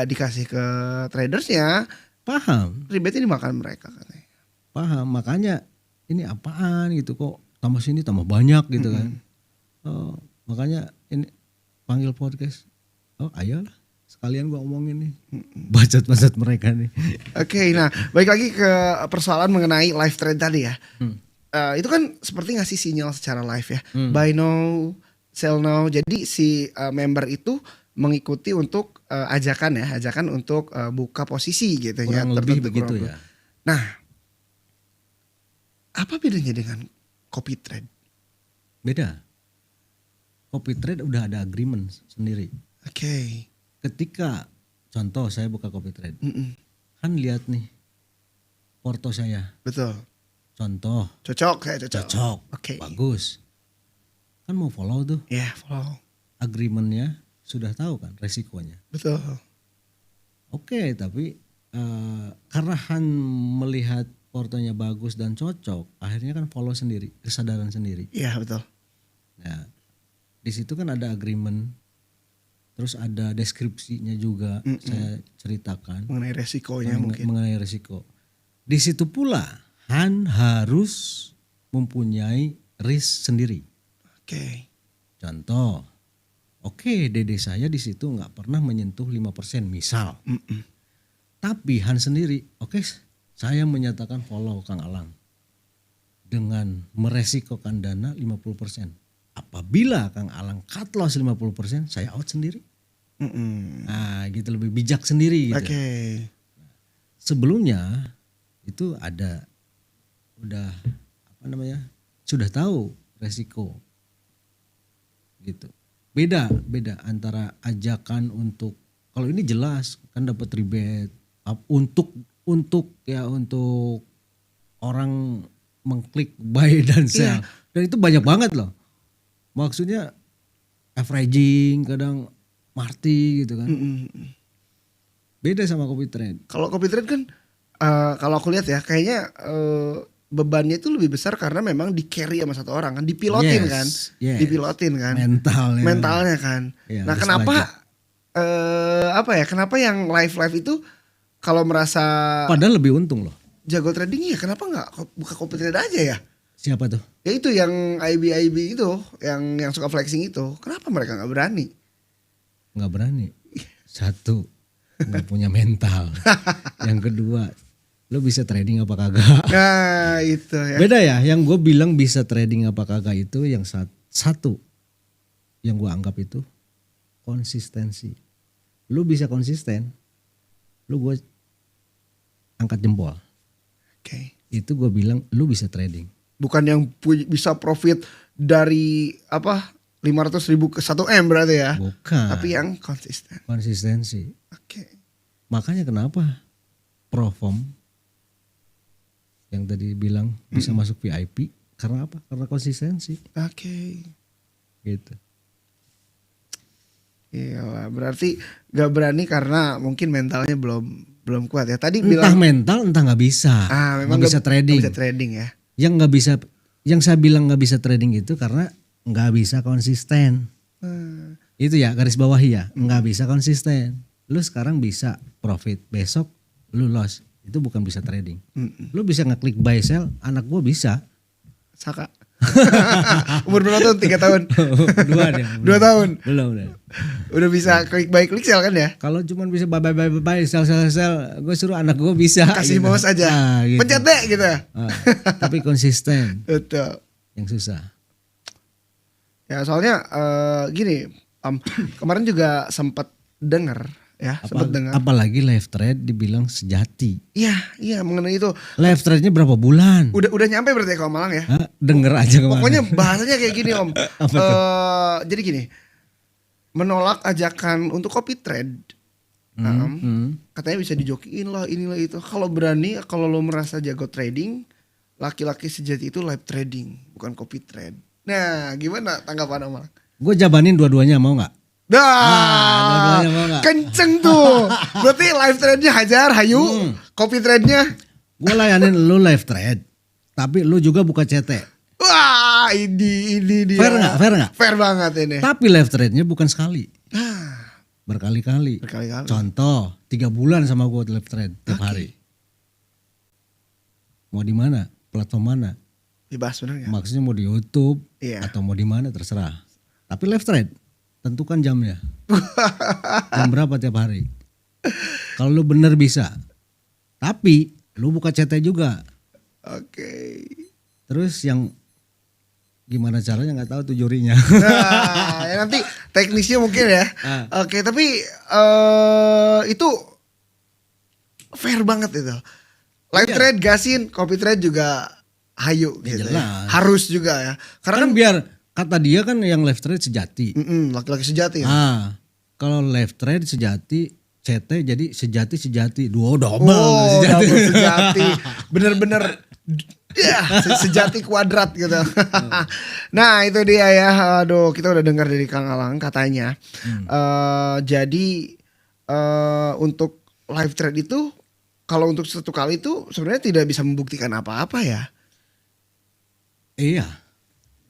dikasih ke tradersnya. Paham? Rebate-nya dimakan mereka katanya. Paham, makanya ini apaan gitu, kok tambah sini tambah banyak gitu kan. Makanya ini panggil podcast. Ayolah. Sekalian gua omongin nih bacot-bacot mereka nih. Oke, nah balik lagi ke persoalan mengenai live trade tadi ya. Itu kan seperti ngasih sinyal secara live ya. Buy now, sell now. Jadi si member itu mengikuti untuk ajakan untuk buka posisi gitu ya. Kurang lebih begitu ya. Nah, apa bedanya dengan copy trade? Beda. Copy trade udah ada agreement sendiri. Oke. Ketika contoh saya buka copy trade, kan lihat nih porto saya. Betul. Contoh. Cocok. Oke. Bagus. Kan mau follow tuh. Iya, follow. Agreementnya sudah tahu kan resikonya. Betul. Oke, tapi karena Han melihat portonya bagus dan cocok, akhirnya kan follow sendiri, kesadaran sendiri. Iya, betul. Nah, di situ kan ada agreement. Terus ada deskripsinya juga saya ceritakan mengenai resikonya mengenai resiko. Di situ pula Han harus mempunyai risk sendiri. Oke. Contoh, dede saya di situ nggak pernah menyentuh 5% misal. Tapi Han sendiri, saya menyatakan follow Kang Alang dengan meresikokan dana 50%. Apabila Kang Alang cut loss 50%, saya out sendiri. Nah, gitu lebih bijak sendiri gitu. Sebelumnya itu sudah tahu resiko. Gitu. Beda antara ajakan untuk, kalau ini jelas kan dapat rebate untuk orang mengklik buy dan sell. Dan itu banyak banget loh. Maksudnya averaging, kadang marti gitu kan. Beda sama copy trade. Kalau copy trade kan kalau aku lihat ya kayaknya bebannya itu lebih besar karena memang di carry sama satu orang kan, dipilotin kan. Dipilotin kan. Mentalnya kan. Ya, nah, kenapa kenapa yang live itu kalau merasa padahal lebih untung loh. Jago trading ya, kenapa nggak buka copy trade aja ya? Siapa tuh? Ya itu yang IB itu, yang suka flexing itu. Kenapa mereka nggak berani? Nggak berani. Satu, nggak punya mental. Yang kedua, lo bisa trading apa kagak? Nah itu ya. Beda ya. Yang gue bilang bisa trading apa kagak itu yang satu, yang gue anggap itu konsistensi. Lo bisa konsisten, lo gue angkat jempol. Itu gue bilang lu bisa trading. Bukan yang bisa profit dari 500.000 ke 1 M berarti ya. Bukan. Tapi yang konsisten. Konsistensi. Oke. Makanya kenapa Profom yang tadi bilang bisa masuk VIP karena apa? Karena konsistensi. Oke. Gitu. Iya, berarti gak berani karena mungkin mentalnya belum kuat ya. Tadi Entah bilang mental, entah nggak bisa. memang Nggak bisa trading. Gak bisa trading ya. Yang nggak bisa, yang saya bilang nggak bisa trading itu karena nggak bisa konsisten. Itu ya garis bawahi ya, nggak bisa konsisten. Lu sekarang bisa profit, besok lu loss. Itu bukan bisa trading. Lu bisa ngeklik buy sell, anak gua bisa. Saka. Umur berapa tahun? 3 tahun. 2 dia. 2 tahun. Belum deh. Udah bisa klik buy klik sell kan ya? Kalau cuman bisa buy sell, gue suruh anak gue bisa. Kasih gitu. mouse aja. Nah, gitu. Pencet deh gitu. Tapi konsisten. Betul. Yang susah. Ya soalnya gini, kemarin juga sempat dengar ya, sempat dengar. Apalagi live trade dibilang sejati. Iya mengenai itu. Live trade-nya berapa bulan? Udah nyampe berarti kalau Malang ya? Hah? Denger aja kemana. Pokoknya bahasanya kayak gini Om. Apa tuh? Jadi gini, menolak ajakan untuk copy trade. Katanya bisa dijokiin lah inilah itu. Kalau berani, kalau lo merasa jago trading, laki-laki sejati itu live trading, bukan copy trade. Nah, gimana tanggapan Om? Gue jabanin dua-duanya, mau nggak? Dua-duanya mau nggak? Kenceng tuh. Berarti live trade-nya hajar, hayu. Copy trade-nya. Gue layanin lu live trade, tapi lu juga buka CT. Wah, ini dia. Fair nggak? Fair nggak? Fair banget ini. Tapi live trade-nya bukan sekali, berkali-kali. Contoh, 3 bulan sama gue live trade tiap hari. Mau di mana? Platform mana? Bebas bener ya? Maksudnya mau di YouTube atau mau di mana terserah. Tapi live trade, tentukan jamnya. Jam berapa tiap hari. Kalau lu bener bisa. Tapi lu buka CT juga. Oke. Terus yang gimana caranya nggak tahu tuh jurinya. Nah, ya nanti teknisnya mungkin ya. Oke, tapi itu fair banget itu. Live trade gasin, copy trade juga hayu gitu. Ya. Harus juga ya. Karena kan biar kata dia kan yang live trade sejati. Laki-laki sejati ya. Kalau live trade sejati, CT jadi sejati double sejati. Bener-bener sejati kuadrat gitu. Nah itu dia ya. Aduh, kita udah dengar dari Kang Alang katanya. Jadi untuk live trade itu, kalau untuk satu kali itu sebenarnya tidak bisa membuktikan apa-apa ya. Iya,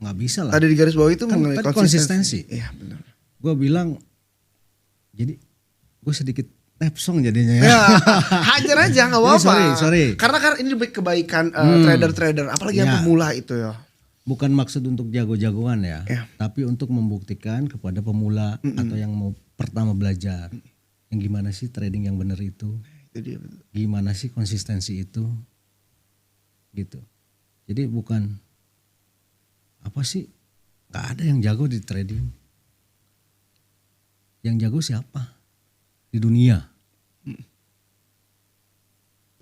nggak bisa lah. Tadi di garis bawah itu kan, mengenai konsistensi. Iya benar. Gue bilang, jadi gue sedikit nepsong jadinya ya. Hajar aja nggak apa-apa. Sorry. Karena kan ini lebih kebaikan trader-trader, apalagi yang pemula itu ya. Bukan maksud untuk jago-jagoan ya, tapi untuk membuktikan kepada pemula atau yang mau pertama belajar, yang gimana sih trading yang benar itu, gimana sih konsistensi itu, gitu. Jadi bukan apa sih, nggak ada yang jago di trading. Yang jago siapa di dunia?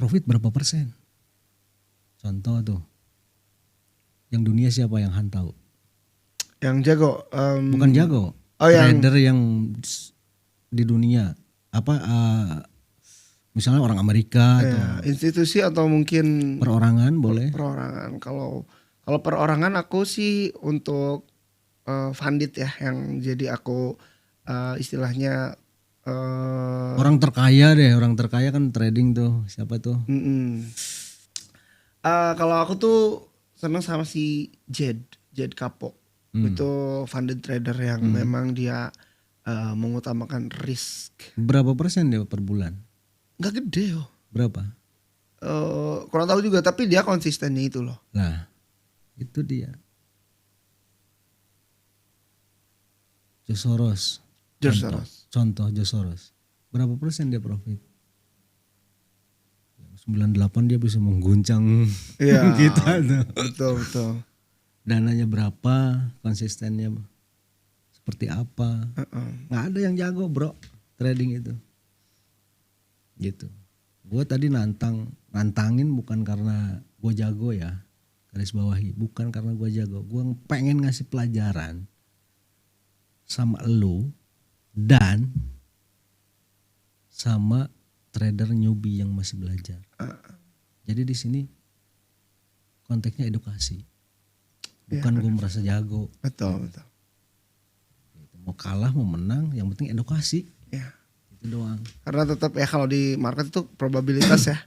Profit berapa persen? Contoh tuh. Yang dunia siapa yang hantau? Yang jago? Bukan jago. Trader yang di dunia. Misalnya orang Amerika. Atau institusi atau mungkin. Perorangan boleh. Perorangan. Kalau perorangan aku sih untuk funded ya. Yang jadi aku istilahnya. Orang terkaya deh. Orang terkaya kan trading tuh. Siapa tuh? Kalau aku tuh senang sama si Jed Kapok. Itu funded trader yang memang dia mengutamakan risk. Berapa persen dia per bulan? Gak gede loh. Berapa? Kurang tahu juga, tapi dia konsistennya itu loh. Nah itu dia. George Soros. Contoh George Soros. Berapa persen dia profit? 98 dia bisa mengguncang kita tuh. Betul. Dananya berapa, konsistennya seperti apa. Nggak ada yang jago bro trading itu. Gitu. Gue tadi nantangin bukan karena gue jago ya, garis bawahi, bukan karena gue jago, gue pengen ngasih pelajaran sama lu dan sama trader newbie yang masih belajar. Jadi di sini konteksnya edukasi, bukan gue merasa jago. Betul. Betul. Mau kalah mau menang, yang penting edukasi. Ya. Itu doang. Karena tetap ya kalau di market itu probabilitas ya.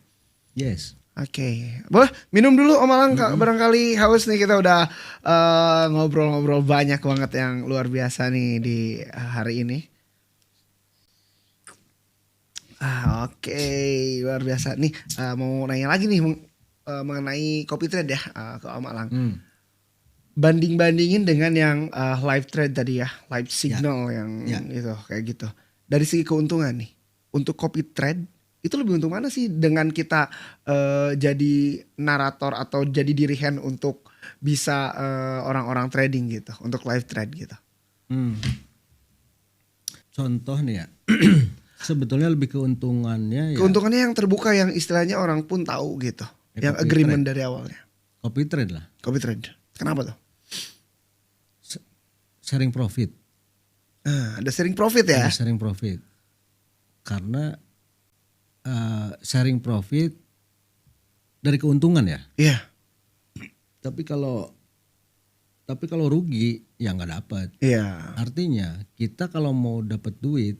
Yes. Oke, boleh minum dulu Om Alang, barangkali haus nih, kita udah ngobrol-ngobrol banyak banget yang luar biasa nih di hari ini. Oke, luar biasa nih. Mau nanya lagi nih mengenai copy trade ya ke Om Alang. Banding-bandingin dengan yang live trade tadi ya, live signal yang itu kayak gitu. Dari segi keuntungan nih, untuk copy trade itu lebih untung mana sih dengan kita jadi narator atau jadi diri hand untuk bisa orang-orang trading gitu, untuk live trade gitu. Contoh nih ya, sebetulnya lebih keuntungannya ya. Keuntungannya yang terbuka, yang istilahnya orang pun tahu gitu, yang agreement trade dari awalnya. Copy trade lah. Copy trade. Kenapa tuh? Sharing profit. Ada sharing profit ya? Ada sharing profit. Karena sharing profit dari keuntungan ya. Iya. Tapi kalau rugi ya nggak dapat. Iya. Artinya kita kalau mau dapat duit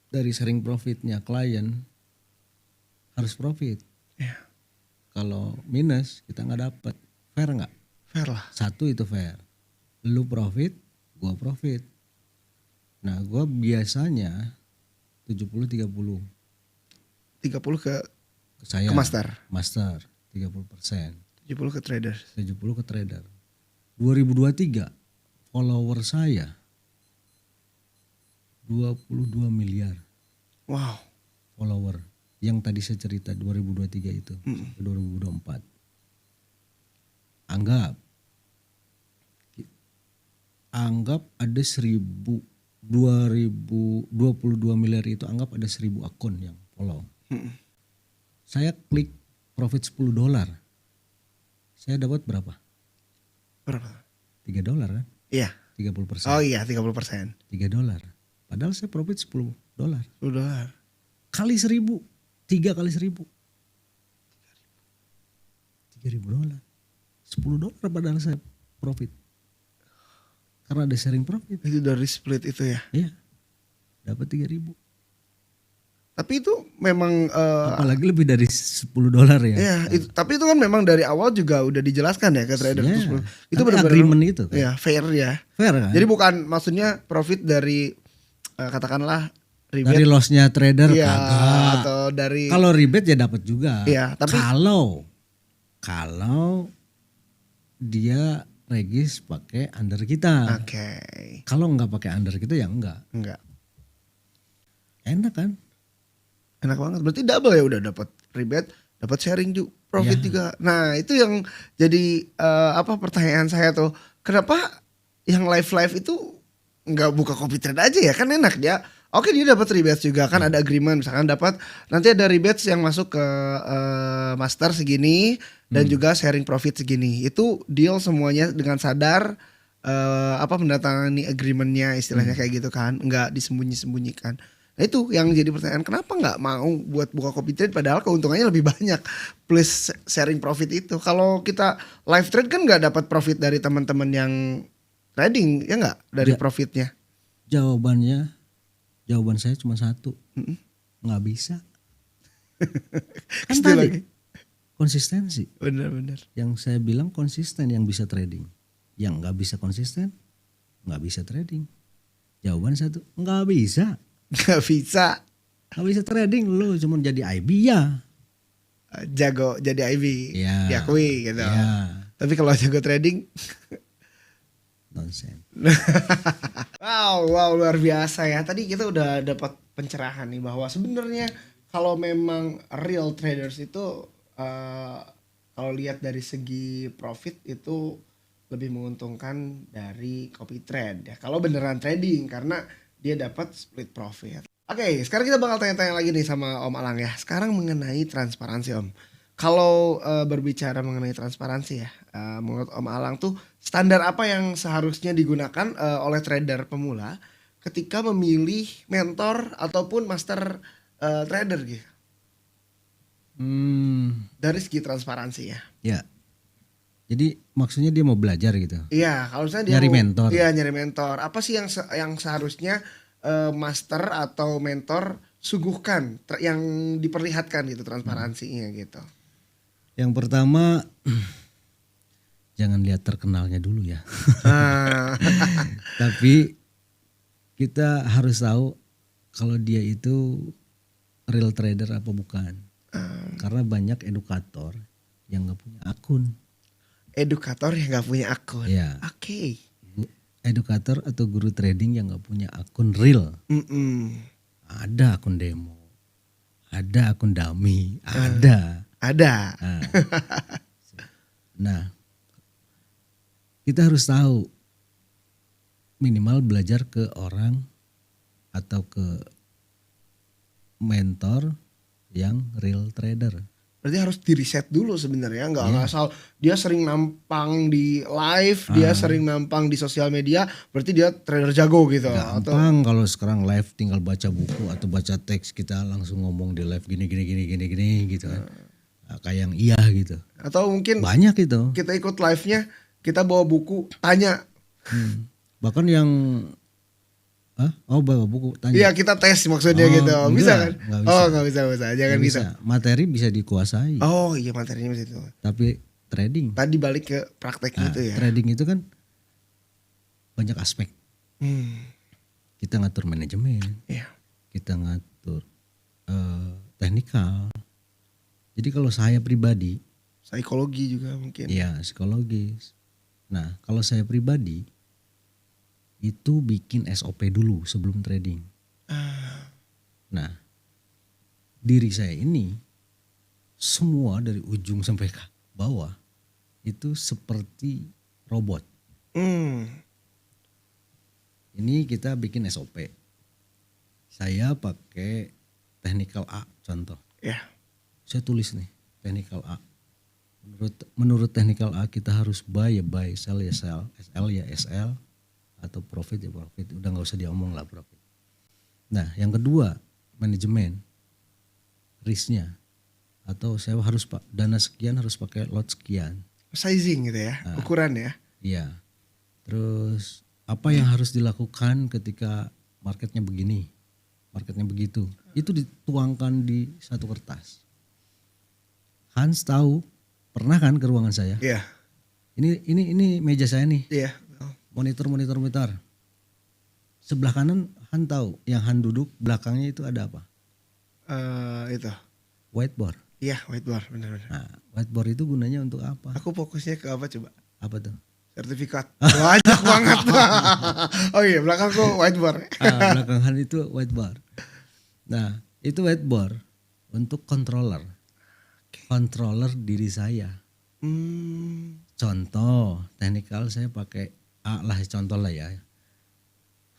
dari sharing profitnya klien harus profit. Iya. Kalau minus kita nggak dapat. Fair nggak? Fair lah. Satu itu fair. Lu profit, gua profit. Nah gua biasanya 70-30. 30 ke Saya ke master. Master 30%. 70 ke trader. 70 ke trader. 2023 follower saya 22 miliar. Wow. Follower yang tadi saya cerita 2023 itu sampai 2024. Anggap ada 2022 miliar itu, anggap ada 1000 akun yang follow. Saya klik profit $10. Saya dapat berapa? Berapa? $3 kan? Iya. 30%. Oh iya, 30%. $3. Padahal saya profit $10. $10. Kali 1000. 3 kali 1000. $3.000. $10 padahal saya profit. Karena ada sharing profit. Itu dari split itu ya? Iya. Dapat 3.000. Tapi itu memang apalagi lebih dari $10 ya. Iya, tapi itu kan memang dari awal juga udah dijelaskan ya ke trader itu. Itu benar-benar agreement itu kan. Iya, fair ya. Fair kan? Jadi bukan maksudnya profit dari katakanlah rebate dari lossnya trader iya, kagak. atau dari kalau rebate ya dapat juga. Iya, tapi kalau dia regis pakai under kita. Oke. Kalau nggak pakai under kita ya enggak. Enak kan? Enak banget. Berarti double ya, udah dapat rebate, dapat sharing juga, profit juga. Nah, itu yang jadi pertanyaan saya tuh. Kenapa yang live itu nggak buka copy trade aja ya? Kan enak dia. Oke, dia dapat rebate juga kan, ada agreement misalkan dapat nanti ada rebate yang masuk ke master segini dan juga sharing profit segini. Itu deal semuanya dengan sadar mendatangani agreementnya, istilahnya kayak gitu kan, nggak disembunyi-sembunyikan. Nah itu yang jadi pertanyaan, kenapa nggak mau buat buka copy trade padahal keuntungannya lebih banyak plus sharing profit itu. Kalau kita live trade kan nggak dapat profit dari teman-teman yang trading ya, nggak dari profitnya. Jawaban saya cuma satu, nggak bisa. Kan tadi lagi konsistensi. Benar-benar. Yang saya bilang konsisten yang bisa trading, yang nggak bisa konsisten nggak bisa trading. Jawaban satu, nggak bisa. Nggak bisa trading, lu cuma jadi IB ya. Jago jadi IB, diakui gitu. Ya. Tapi kalau jago trading nonsen. Wow, luar biasa ya. Tadi kita udah dapat pencerahan nih bahwa sebenarnya kalau memang real traders itu kalau lihat dari segi profit itu lebih menguntungkan dari copy trade ya. Kalau beneran trading karena dia dapat split profit. Oke, sekarang kita bakal tanya-tanya lagi nih sama Om Alang ya. Sekarang mengenai transparansi Om. Kalau berbicara mengenai transparansi ya, menurut Om Alang tuh standar apa yang seharusnya digunakan oleh trader pemula ketika memilih mentor ataupun master trader gitu dari segi transparansi ya? Ya. Jadi maksudnya dia mau belajar gitu. Iya, kalau misalnya dia Nyari mau, mentor. iya nyari mentor. Apa sih yang seharusnya master atau mentor suguhkan, yang diperlihatkan gitu transparansinya gitu? Yang pertama jangan lihat terkenalnya dulu ya. Ah, Tapi kita harus tahu kalau dia itu real trader apa bukan. Karena banyak edukator yang nggak punya akun. edukator yang nggak punya akun. Ya, Oke. edukator atau guru trading yang nggak punya akun real. Mm-mm. Ada akun demo, ada akun dummy, ada. Ada. Nah, kita harus tahu minimal belajar ke orang atau ke mentor yang real trader. Berarti harus di riset dulu sebenarnya, nggak asal dia sering nampang di live, dia sering nampang di sosial media, berarti dia trader jago gitu. Atau Gampang kalau sekarang live tinggal baca buku atau baca teks kita langsung ngomong di live gini gitu kan. Nah, kayak yang iya gitu. atau mungkin Banyak itu. kita ikut live-nya, kita bawa buku, tanya. Bahkan yang bawa buku tanya. Iya, kita tes maksudnya gitu. Bisa kan? Nggak bisa. Oh, nggak bisa. Jangan Nggak gitu. bisa. Materi bisa dikuasai. Oh, iya materinya bisa itu. Tapi trading. Tadi balik ke praktek Nah, gitu ya. trading itu kan banyak aspek. Hmm, Kita ngatur manajemen, iya. kita ngatur teknikal. Jadi kalau saya pribadi, Psikologi juga mungkin. ya psikologis. Nah kalau saya pribadi itu bikin SOP dulu sebelum trading. Nah diri saya ini semua dari ujung sampai ke bawah itu seperti robot. Hmm, Ini kita bikin SOP. Saya pakai technical A contoh. ya. Saya tulis nih technical A. Menurut technical A kita harus buy ya buy, sell ya sell, SL ya SL, atau profit ya profit. Udah nggak usah diomong lah profit. Nah yang kedua manajemen risknya, atau saya harus dana sekian harus pakai lot sekian. Sizing gitu ya, ukuran ya. Iya. Terus apa yang harus dilakukan ketika marketnya begini, marketnya begitu. Itu dituangkan di satu kertas. Hans tahu, pernah kan ke ruangan saya? Iya. Ini meja saya nih, Iya. monitor. Sebelah kanan Han tahu, yang Han duduk belakangnya itu ada apa? Itu. Whiteboard. Iya, whiteboard benar. Nah, whiteboard itu gunanya untuk apa? Aku fokusnya ke apa coba? Apa tuh? Sertifikat. Banyak banget. Oh iya, belakangku whiteboard. Belakang Han itu whiteboard. Nah, itu whiteboard untuk controller. Controller diri saya. Contoh, teknikal saya pakai A lah, contoh lah ya.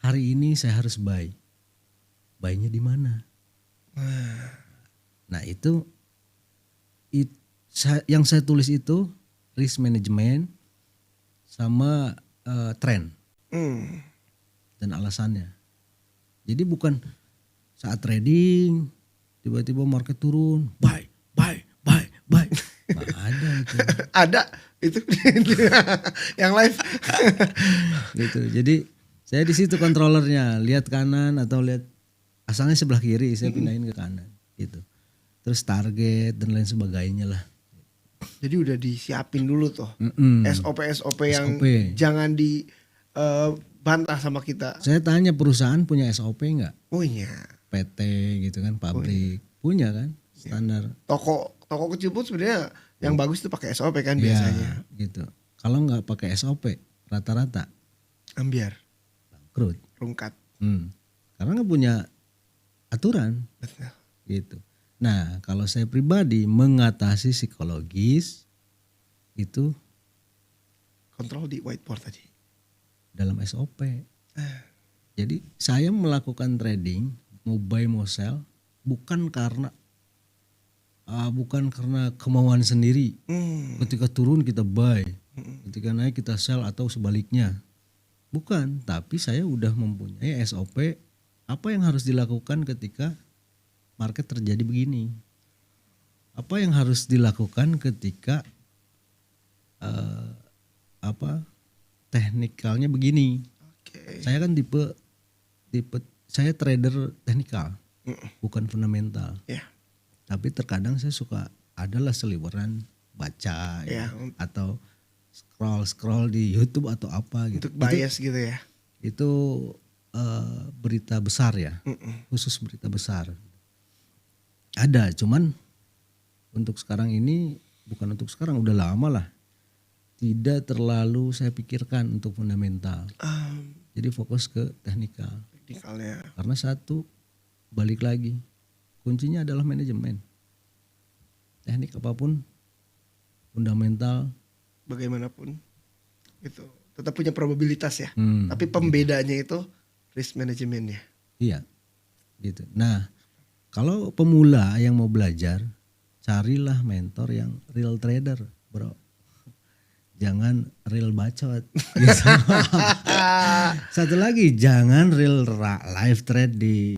Hari ini saya harus buy. Buy-nya di mana? Nah, itu yang saya tulis itu risk management sama trend dan alasannya. Jadi bukan saat trading tiba-tiba market turun, buy. Nggak ada itu. Ada itu yang live. Gitu. Jadi saya di situ kontrolernya, lihat kanan atau lihat asalnya sebelah kiri, saya pindahin ke kanan gitu. Terus target dan lain sebagainya lah. Jadi udah disiapin dulu tuh. SOP yang SOP. jangan dibantah sama kita. Saya tanya perusahaan punya SOP nggak? Oh iya. PT gitu kan, pabrik punya kan standar. Toko kecil pun sebenarnya yang bagus itu pakai SOP kan Ya, biasanya. gitu. Kalau nggak pakai SOP rata-rata Ambiar, bangkrut. rungkat. Karena nggak punya aturan Betul. gitu. Nah kalau saya pribadi mengatasi psikologis itu Kontrol di whiteboard tadi. dalam SOP. Jadi saya melakukan trading mau buy mau sell bukan karena bukan karena kemauan sendiri. Hmm. Ketika turun kita buy, ketika naik kita sell atau sebaliknya. Bukan, tapi saya udah mempunyai SOP apa yang harus dilakukan ketika market terjadi begini. Apa yang harus dilakukan ketika teknikalnya begini. Oke. Saya kan tipe saya trader teknikal, bukan fundamental. Ya. Tapi terkadang saya suka adalah seliweran baca Ya. atau scroll di YouTube atau apa gitu. Untuk bias gitu ya. Itu berita besar ya, khusus berita besar. Ada, cuman untuk sekarang ini bukan untuk sekarang, udah lama lah. Tidak terlalu saya pikirkan untuk fundamental. Jadi fokus ke teknikal. Teknikalnya. Karena satu, balik lagi, kuncinya adalah manajemen. Teknik apapun, fundamental. Bagaimanapun itu tetap punya probabilitas ya. Hmm, Tapi pembedanya itu risk manajemennya. Iya, gitu. Nah, kalau pemula yang mau belajar, carilah mentor yang real trader, bro. Jangan real bacot. Gitu. Satu lagi, jangan real live trade di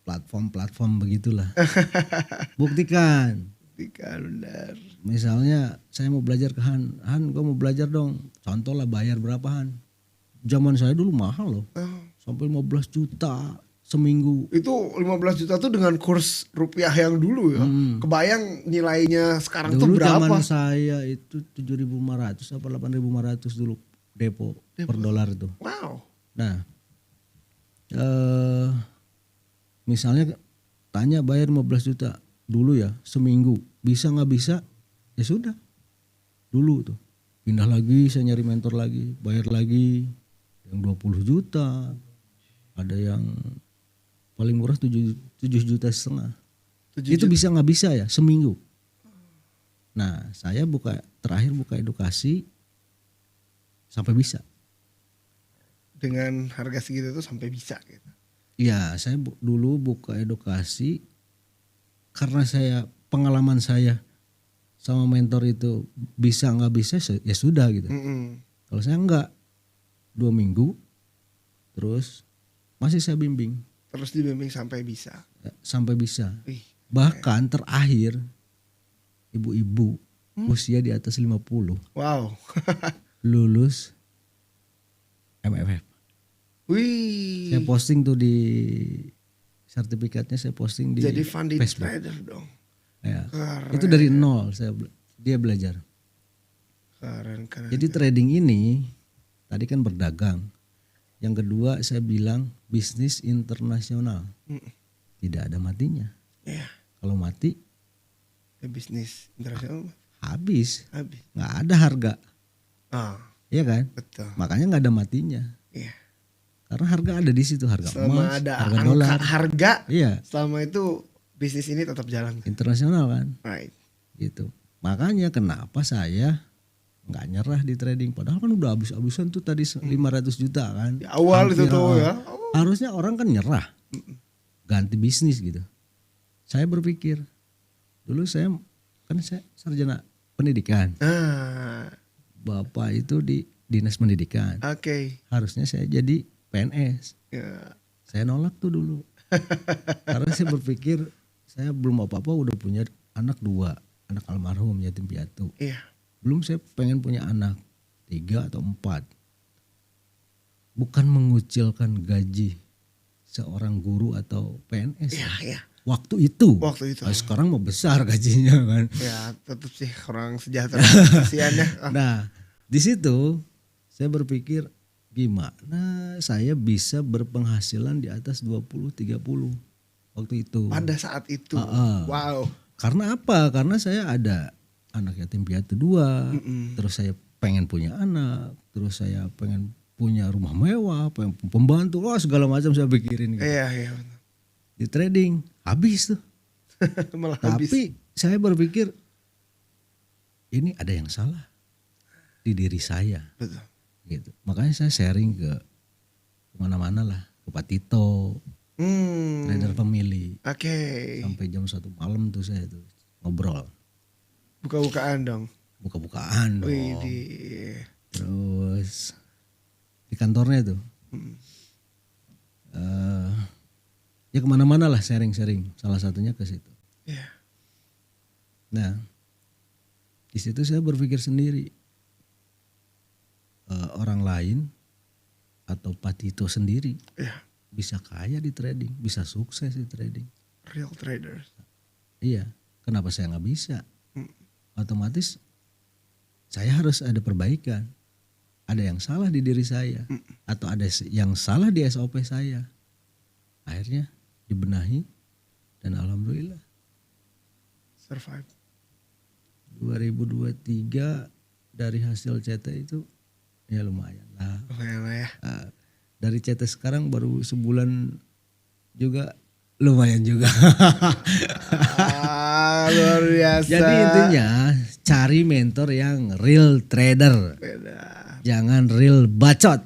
platform-platform begitulah. Buktikan. Benar. Misalnya saya mau belajar ke Han, gue mau belajar dong. Contoh lah, bayar berapa Han? Zaman saya dulu mahal loh, sampai 15 juta seminggu. Itu 15 juta tuh dengan kurs rupiah yang dulu ya. Kebayang nilainya sekarang tuh Dulu berapa? zaman saya itu 7.500 apa 8.500 dulu depo per dolar itu. Wow. Nah, misalnya tanya bayar 15 juta dulu ya seminggu, bisa nggak bisa? Ya sudah, dulu tuh pindah lagi, saya nyari mentor lagi, bayar lagi yang 20 juta, ada yang paling murah 7,5 juta. 7 Itu bisa nggak bisa ya seminggu. Nah, saya terakhir buka edukasi sampai bisa. Dengan harga segitu tuh sampai bisa gitu. Iya, saya dulu buka edukasi karena pengalaman saya sama mentor itu bisa nggak bisa ya sudah gitu. Kalau saya nggak, 2 minggu terus masih saya bimbing. Terus dibimbing sampai bisa. Sampai bisa. Wih. Bahkan terakhir ibu-ibu usia di atas 50 Wow. lulus MFF. Wih. Saya posting tuh di sertifikatnya, saya posting di Jadi funded Facebook. trader dong. Ya. Keren. Itu dari nol dia belajar. Keren. Jadi trading ini tadi kan berdagang. Yang kedua saya bilang bisnis internasional. Tidak ada matinya. Ya. Kalau mati Bisnis internasional habis. habis. Nggak ada harga. Iya kan? Betul. Makanya nggak ada matinya. Iya. Karena harga ada di situ, harga Selama emas, ada harga angka dolar. harga, Iya, selama itu bisnis ini tetap jalan. internasional kan. Right. Gitu. Makanya kenapa saya nggak nyerah di trading, padahal kan udah habis-habisan tuh tadi 500 juta kan. Di awal itu tuh ya. Harusnya orang kan nyerah. Ganti bisnis gitu. Saya berpikir, dulu saya sarjana pendidikan. Bapak itu di dinas pendidikan. Oke. Harusnya saya jadi PNS. Ya. Saya nolak tuh dulu. Karena saya berpikir saya belum apa-apa udah punya anak 2, anak almarhum yatim piatu. Iya. Belum saya pengen punya anak 3 atau 4. Bukan mengucilkan gaji seorang guru atau PNS. Iya, iya. Waktu itu. Waktu itu. Nah, sekarang mau besar gajinya kan. Ya, tetap sih kurang sejahtera kasihan ya. Nah, di situ saya berpikir gimana saya bisa berpenghasilan di atas 20-30 waktu itu. Pada saat itu. Wow. Karena apa? Karena saya ada anak yatim piatu 2, terus saya pengen punya anak, terus saya pengen punya rumah mewah, pengen pembantu, segala macam saya pikirin gitu. Iya, iya. Di trading habis tuh. Malah habis. Tapi saya berpikir ini ada yang salah di diri saya. Betul. Gitu. Makanya saya sharing ke kemana-mana lah, ke Pak Tito, trader pemilih. Oke. Sampai jam 1 malam tuh saya tuh ngobrol. Buka-bukaan dong. Buka-bukaan dong. Widih. Terus di kantornya tuh. Ya kemana-mana lah sharing-sharing. Salah satunya ke situ. Iya. Nah, di situ saya berpikir sendiri. Orang lain atau Pak Tito sendiri Iya. bisa kaya di trading, bisa sukses di trading. Real traders. Iya, kenapa saya nggak bisa? Otomatis saya harus ada perbaikan. Ada yang salah di diri saya atau ada yang salah di SOP saya. Akhirnya dibenahi dan alhamdulillah Survive. 2023 dari hasil CT itu ya lumayan lah. Lumayan lah ya. Dari CT sekarang baru sebulan juga lumayan juga. Luar biasa. Jadi intinya cari mentor yang real trader. Beda. Jangan real bacot.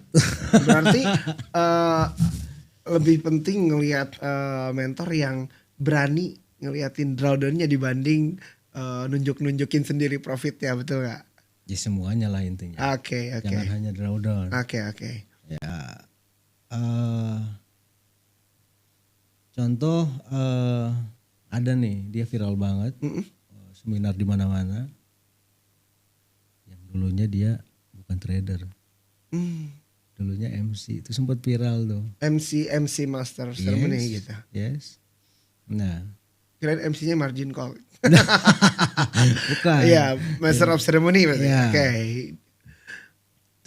Berarti lebih penting ngelihat mentor yang berani ngeliatin drawdownnya dibanding nunjukin sendiri profitnya, betul nggak? Ya semuanya lah intinya. Oke. Jangan hanya drawdown. Oke. Ya. Contoh ada nih dia viral banget. Seminar di mana-mana. Yang dulunya dia bukan trader. Dulunya MC, itu sempat viral tuh. MC Master Ceremony gitu. Yes. Nah, Kirain MC-nya margin call. bukan. Iya, Master of Ceremony berarti. Iya. Oke.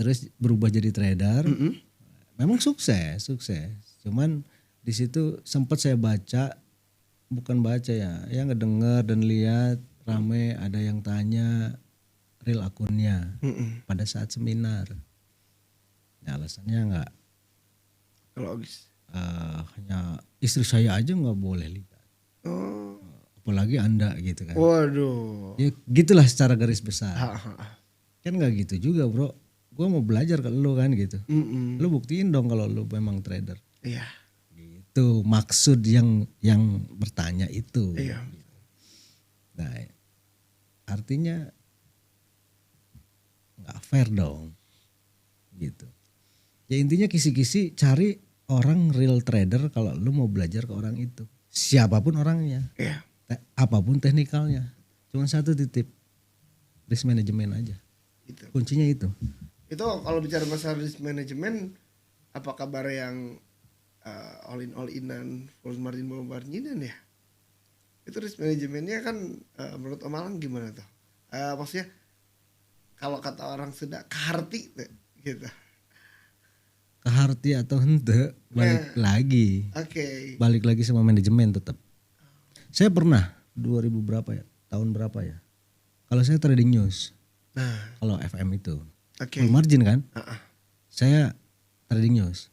Terus berubah jadi trader. Memang sukses. Cuman di situ sempat saya baca, bukan baca ya ngedenger dan lihat rame ada yang tanya real akunnya pada saat seminar. Nah, alasannya nggak Logis. hanya istri saya aja nggak boleh lihat. Oh. Apalagi Anda gitu kan. Waduh. Ya gitulah secara garis besar. Kan nggak gitu juga bro. Gue mau belajar ke lu kan gitu. Lu buktiin dong kalau lu memang trader. Iya. Gitu maksud yang bertanya itu. Iya. Nah artinya nggak fair dong. Gitu. Ya intinya kisi-kisi cari orang real trader kalau lu mau belajar ke orang itu. Siapapun orangnya. Iya. Apapun teknikalnya. Cuma satu titip. Risk management aja. Gitu. Kuncinya itu. Itu kalau bicara masalah risk management, apa kabar yang all inan full marginan ya? Itu risk manajemennya kan menurut Om Alang gimana tuh? Maksudnya kalau kata orang Sunda kaharti gitu. Keharti atau hente balik lagi. Oke. Balik lagi sama manajemen tetap. Saya pernah 2000 berapa ya? Tahun berapa ya? Kalau saya trading news. Nah, Kalau FM itu. oke. Full margin kan? Uh-uh. Saya trading news.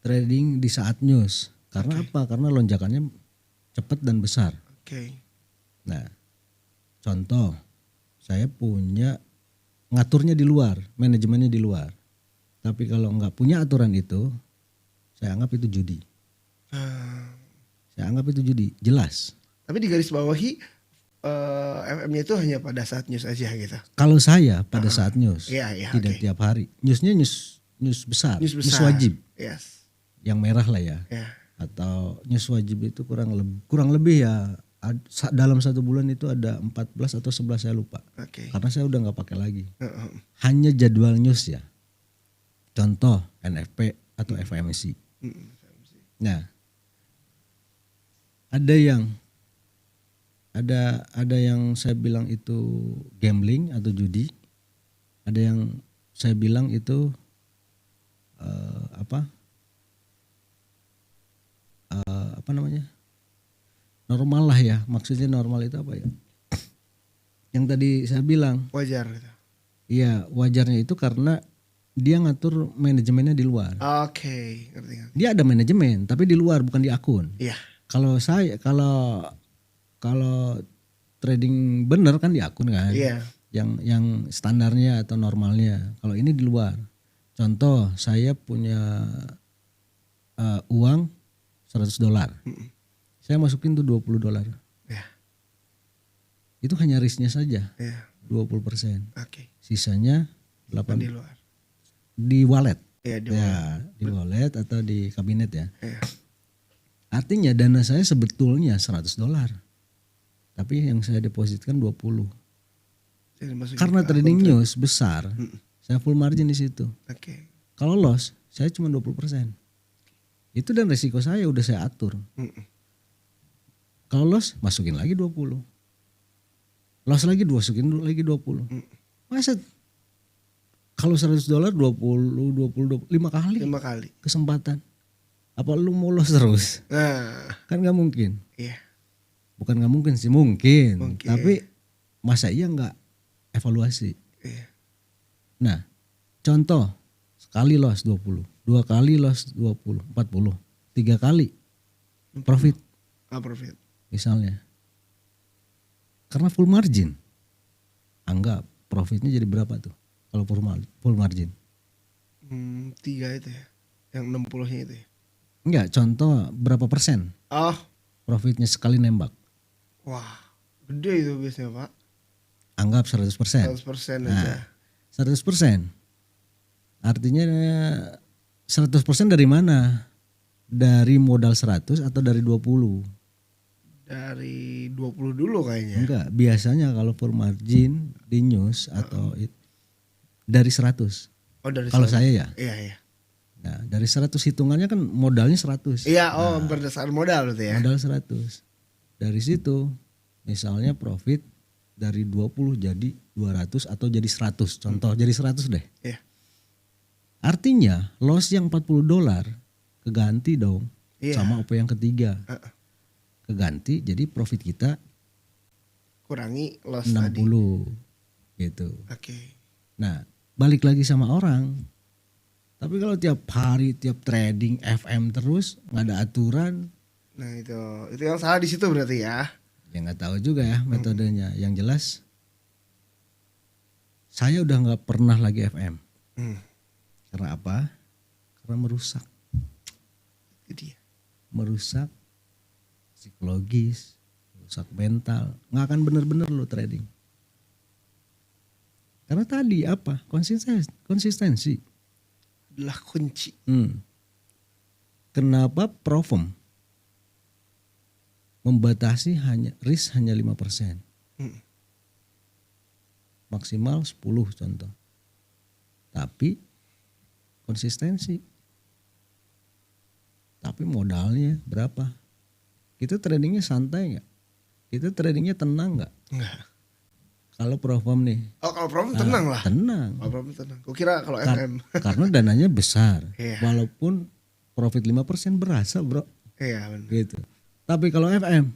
Trading di saat news. Karena apa? Karena lonjakannya cepat dan besar. Oke. Nah, contoh saya punya ngaturnya di luar, manajemennya di luar. Tapi kalau nggak punya aturan itu, saya anggap itu judi. Saya anggap itu judi, jelas. Tapi di garis bawahi FM-nya itu hanya pada saat news aja gitu. Kalau saya pada saat news, Iya, tidak oke. tiap hari. Newsnya news besar, News news besar. wajib, Yes. yang merah lah ya. Ya. Atau news wajib itu kurang lebih ya dalam satu bulan itu ada 14 atau 11 saya lupa. Oke. Karena saya udah nggak pakai lagi. Uh-uh. Hanya jadwal news ya. Contoh NFP atau FMC. Nah, ada yang saya bilang itu gambling atau judi. Ada yang saya bilang itu apa namanya? Normal lah ya. Maksudnya normal itu apa ya? Yang tadi saya bilang. Wajar gitu. Iya, wajarnya itu karena dia ngatur manajemennya di luar. Oke, ngerti. Dia ada manajemen tapi di luar bukan di akun. Iya. Kalau saya kalau trading bener kan di akun kan. Iya. Yang standarnya atau normalnya. Kalau ini di luar. Contoh saya punya uang $100. Saya masukin tuh $20. Ya. Itu hanya risknya saja Ya. 20%. Oke. Sisanya Di 8 luar. di wallet. Ya, di Ya, di wallet atau di kabinet ya. Ya. Artinya dana saya sebetulnya $100. Tapi yang saya depositkan 20. Jadi masukin Karena ke akun trading trade. news besar, saya full margin di situ. Oke. Kalau loss, saya cuma 20%. Itu dan resiko saya udah saya atur. Kalau loss, masukin lagi 20. Loss lagi, masukin lagi 20. Masa kalau $100 20 5 kali 5 kali. kesempatan. Apa lu mau loss terus? Nah, Kan gak mungkin. iya. Bukan gak mungkin sih, mungkin. Mungkin. Tapi masa iya gak evaluasi? Iya. Nah, contoh sekali loss 20, 2 kali loss 20, 40, 3 kali profit Profit. misalnya. Karena full margin. Anggap profitnya jadi berapa tuh? Kalau full margin. 3 itu ya. Yang 60-nya itu ya. Enggak, contoh berapa persen Oh, profitnya sekali nembak. wah. Gede itu biasanya, Pak. Anggap 100%. 100% Nah, aja. 100%. Artinya 100% dari mana? Dari modal 100 atau dari 20? Dari 20 dulu kayaknya. Enggak, biasanya kalau full margin di news atau dari 100. Oh, dari Kalau 100. saya ya. Iya, iya. Nah, dari 100 hitungannya kan modalnya 100. Iya, berdasarkan modal berarti ya. Modal 100. Dari situ misalnya profit dari 20 jadi 200 atau jadi 100. Contoh jadi 100 deh. Iya. Artinya loss yang $40 keganti dong Iya. sama OP yang ketiga. Keganti jadi profit kita Kurangi loss 60 tadi. gitu. Oke. Nah, balik lagi sama orang. Tapi kalau tiap hari tiap trading FM terus nggak ada aturan, Nah, itu yang salah di situ berarti ya. ya nggak tahu juga ya metodenya. Yang jelas saya udah nggak pernah lagi FM. Karena apa? Karena merusak. Itu dia. Merusak psikologis, merusak mental. Nggak akan bener-bener lo trading. Karena tadi apa? Konsistensi. Adalah kunci. Kenapa Provem membatasi risk hanya 5%. Maksimal 10 contoh. Tapi konsistensi. Tapi modalnya berapa? Kita tradingnya santai nggak? Kita tradingnya tenang nggak? Enggak. Kalau Provem nih. Oh, kalau problem tenang lah. Tenang. Kalau problem tenang. Gue kira kalau FM. Karena dananya besar. Iya. Walaupun profit 5% berasa bro. Iya, benar. Gitu. Tapi kalau FM,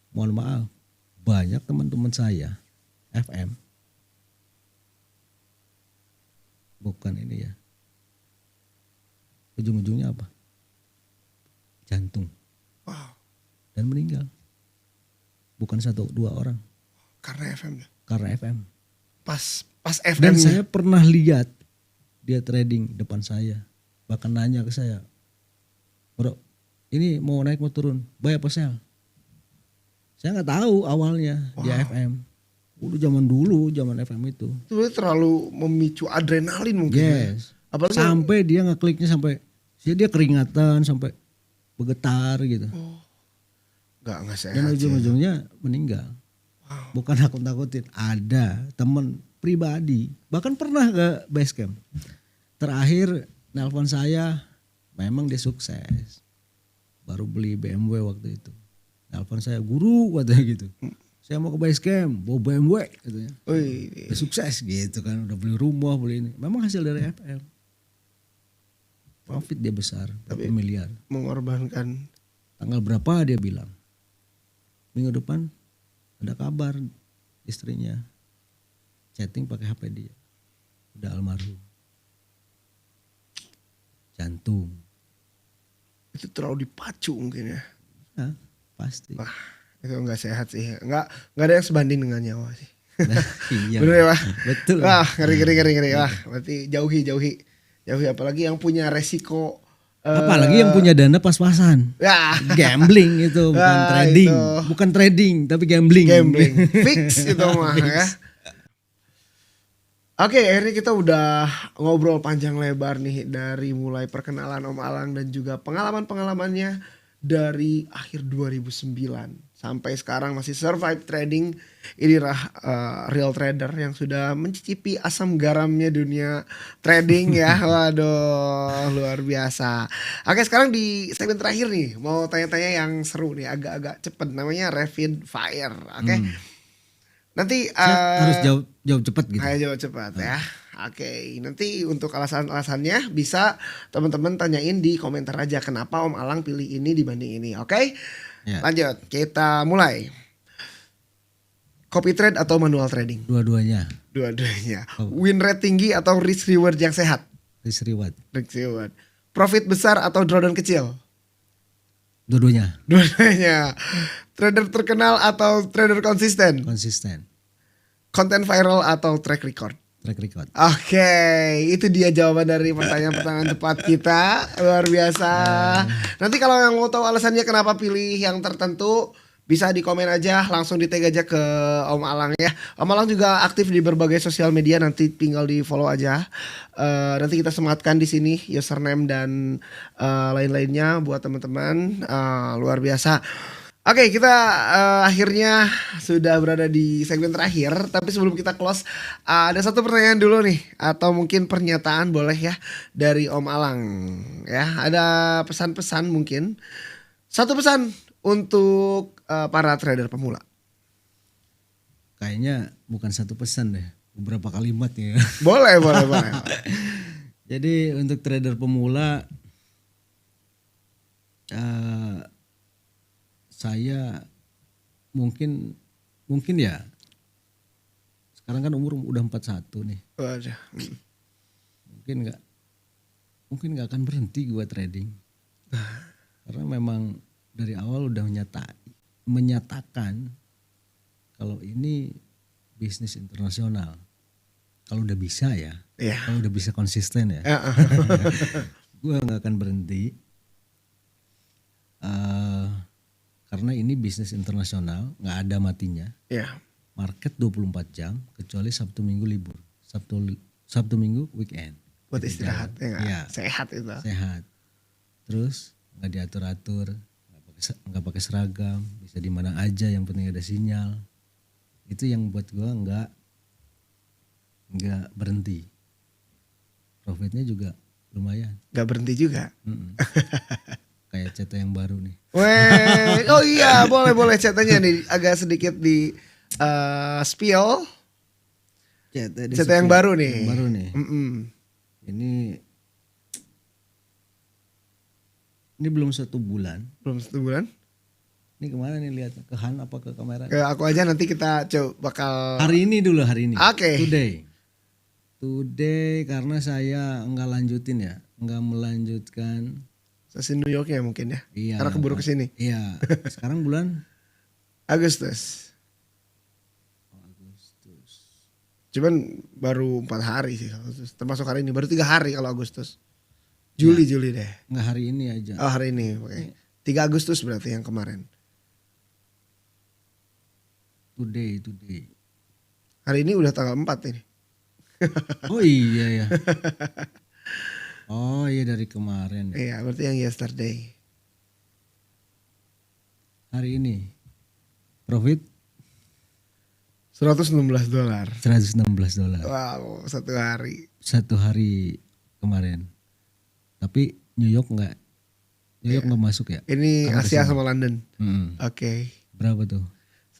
mohon maaf, banyak teman-teman saya FM, bukan ini ya, ujung-ujungnya apa? Jantung. Wow. Dan meninggal. Bukan 1-2 orang. Karena FM ya. Karena FM. Pas FM. Dan saya pernah lihat dia trading depan saya, bahkan nanya ke saya, bro, ini mau naik mau turun, buy apa sell? Saya nggak tahu awalnya dia FM. Udah zaman dulu, zaman FM itu. Itu berarti terlalu memicu adrenalin mungkin. Yes. Ya? Apalagi Sampai dia ngekliknya sampai dia keringatan sampai bergetar gitu. Enggak sehat. Dan ujung-ujungnya meninggal. Bukan aku takutin, ada temen pribadi bahkan pernah ke base camp. Terakhir nelpon saya, memang dia sukses. Baru beli BMW waktu itu. Nelpon saya, guru katanya gitu. Saya mau ke base camp, bawa BMW katanya. Udah sukses gitu kan, udah beli rumah, beli ini. Memang hasil dari FM. Profit dia besar, berapa miliar. Mengorbankan. Tanggal berapa dia bilang. Minggu depan ada kabar istrinya chatting pakai HP dia. Udah almarhum. Jantung. Itu terlalu dipacu mungkin ya. Nah, pasti. Wah, itu enggak sehat sih. Enggak ada yang sebanding dengan nyawa sih. Nah, iya. Bener ya, Pak? Betul. Wah, ngeri. Wah, berarti jauhi apalagi yang punya resiko Apalagi yang punya dana pas-pasan. Ya, Gambling itu bukan Ah, trading, itu. bukan trading tapi gambling. gambling. Fix itu mah ya. Oke, akhirnya kita udah ngobrol panjang lebar nih dari mulai perkenalan Om Alang dan juga pengalaman-pengalamannya dari akhir 2009 sampai sekarang masih survive trading. Inilah real trader yang sudah mencicipi asam garamnya dunia trading ya. Waduh, luar biasa. Oke, sekarang di segmen terakhir nih mau tanya-tanya yang seru nih, agak-agak cepet, namanya rapid fire. Oke. Nanti Siap, harus jawab cepat gitu. ayo jawab cepat ya. Oke, nanti untuk alasan-alasannya bisa teman-teman tanyain di komentar aja kenapa Om Alang pilih ini dibanding ini. Oke? Ya. Lanjut, kita mulai. Copy trade atau manual trading? Dua-duanya Dua-duanya. Oh. Win rate tinggi atau risk reward yang sehat? risk reward. Risk reward. Profit besar atau drawdown kecil? Dua-duanya Dua-duanya. Trader terkenal atau trader konsisten? konsisten. Konten viral atau track record? Track record. Oke, itu dia jawaban dari pertanyaan-pertanyaan tepat kita. Luar biasa. Nanti kalau yang mau tahu alasannya kenapa pilih yang tertentu, bisa di komen aja, langsung di tag aja ke Om Alang ya. Om Alang juga aktif di berbagai sosial media, nanti tinggal di follow aja. Nanti kita sematkan di sini username dan lain-lainnya buat teman-teman. Luar biasa. Oke, kita akhirnya sudah berada di segmen terakhir. Tapi sebelum kita close, ada satu pertanyaan dulu nih, atau mungkin pernyataan boleh ya dari Om Alang. Ya, ada pesan-pesan mungkin. Satu pesan untuk para trader pemula. Kayaknya bukan satu pesan deh, beberapa kalimat ya. Boleh, boleh, boleh. Jadi untuk trader pemula, saya mungkin ya, sekarang kan umur udah 41 nih, Waduh. mungkin nggak akan berhenti gua trading, karena memang dari awal udah menyatakan kalau ini bisnis internasional. Kalau udah bisa ya, Iya. kalau udah bisa konsisten ya, gua nggak akan berhenti. Karena ini bisnis internasional, nggak ada matinya. Iya. Market 24 jam kecuali Sabtu Minggu libur. Sabtu Minggu weekend. Buat istirahat ya, Iya. sehat itu. Sehat. Terus nggak diatur-atur, nggak pakai seragam, bisa di mana aja, yang penting ada sinyal. Itu yang buat gua nggak berhenti. Profitnya juga lumayan. Gak berhenti juga. Kayak CT yang baru nih. Weh, oh iya, boleh ceritanya nih agak sedikit di spill. CT yang baru nih. Yang baru nih. Ini belum 1 bulan. Belum 1 bulan. Ini kemana nih lihat, ke Han apa ke kamera? Ke aku aja, nanti kita coba bakal. Hari ini. Oke. Today karena saya nggak melanjutkan. Sesi New York ya mungkin ya. Iya. Karena keburu kesini. Iya. Sekarang bulan Agustus. Cuman baru 4 hari sih Agustus. Termasuk hari ini baru 3 hari kalau Agustus. Juli deh. Nggak hari ini aja. Oh, hari ini. Oke. 3 Agustus berarti yang kemarin. Today. Hari ini udah tanggal 4 ini. Oh iya ya. Oh iya, dari kemarin. Iya, berarti yang yesterday. Hari ini profit $116. $116. Wow, 1 hari. 1 hari kemarin. Tapi New York nggak masuk ya? Ini Karena Asia kesini. sama London. Mm-mm. Oke. Berapa tuh?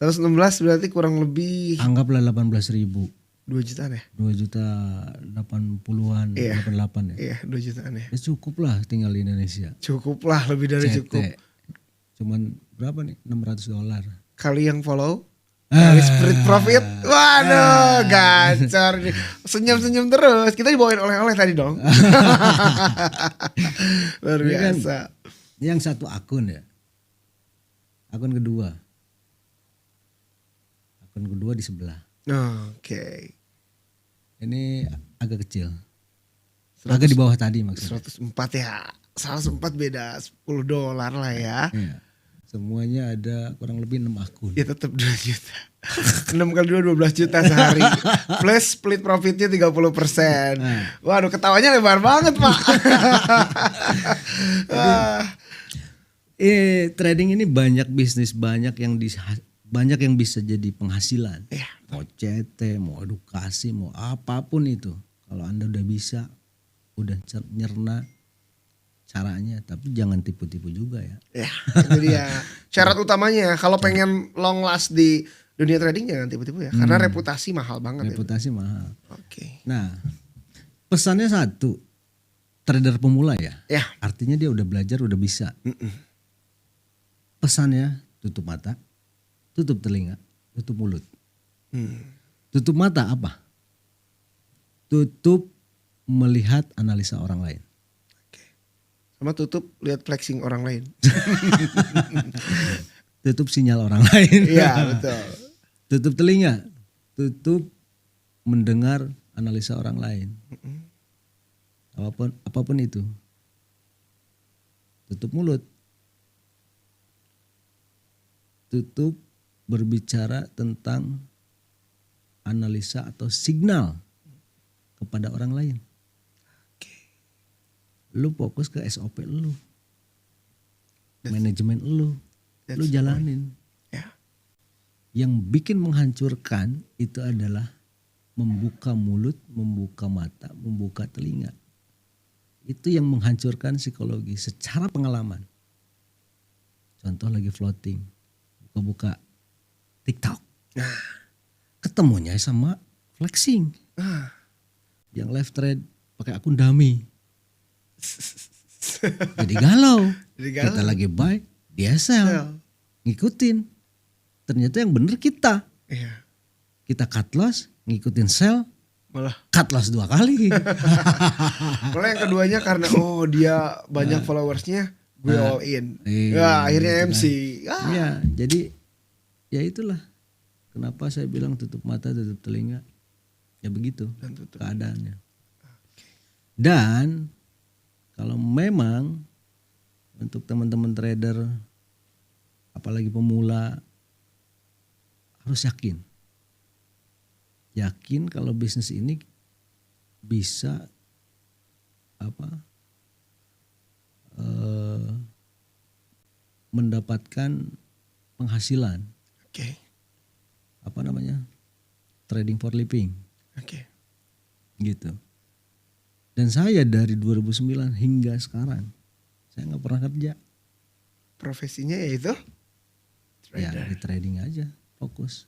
116 berarti kurang lebih Anggaplah 18.000. 2 jutaan ya? 2.80-an, Iya. 88 ya. Iya, 2 jutaan ya. Ya cukup lah tinggal di Indonesia. Cukup lah, lebih dari CT. cukup. Cuman berapa nih? $600. Kali yang follow, kali split profit. Waduh, gacor nih. Senyum-senyum terus. Kita dibawain oleh-oleh tadi dong. Luar Ini kan biasa. yang satu akun ya. Akun kedua di sebelah. Oke. Ini agak kecil. Agak di bawah tadi maksudnya. 104 ya. 104 beda $10 lah ya. Iya. Semuanya ada kurang lebih 6 akun. Ya tetap 2 juta. 6 kali 2 12 juta sehari. Plus split profitnya 30%. Waduh, ketawanya lebar banget, Pak. Trading ini banyak bisnis, banyak yang bisa jadi penghasilan. Iya. Mau CT, mau edukasi, mau apapun itu. Kalau Anda udah bisa, udah nyerna caranya, tapi jangan tipu-tipu juga ya. Ya, itu dia. Syarat utamanya kalau pengen long last di dunia trading jangan tipu-tipu ya. Karena reputasi mahal banget. Reputasi mahal. Oke. Nah, pesannya satu, trader pemula ya. Ya. Artinya dia udah belajar, udah bisa. Pesannya tutup mata, tutup telinga, tutup mulut. Tutup mata apa? Tutup melihat analisa orang lain. Sama tutup lihat flexing orang lain. Tutup sinyal orang lain. Iya, betul. Tutup telinga, tutup mendengar analisa orang lain. Apapun itu. Tutup mulut. Tutup berbicara tentang analisa atau signal kepada orang lain. Lu fokus ke SOP lu. Manajemen lu jalanin. Ya. Yang bikin menghancurkan itu adalah membuka mulut, membuka mata, membuka telinga. Itu yang menghancurkan psikologi secara pengalaman. Contoh lagi floating, buka-buka TikTok. Ketemunya sama flexing. Yang live trade pakai akun dummy. Jadi galau. Kita lagi buy, dia sell. Ngikutin. Ternyata yang bener kita. Iya. Kita cut loss, ngikutin sell, Malah cut loss 2 kali. Malah yang keduanya karena dia banyak followersnya, gue all in. Iya, Ya akhirnya gitu MC. Iya, jadi ya itulah. Kenapa saya bilang tutup mata, tutup telinga. Ya begitu Dan tutup. keadaannya. Dan kalau memang untuk teman-teman trader, apalagi pemula, harus yakin. Yakin kalau bisnis ini bisa mendapatkan penghasilan. Oke. Trading for living. Oke. Gitu. Dan saya dari 2009 hingga sekarang saya nggak pernah kerja. Profesinya yaitu Ya trader. di trading aja, fokus.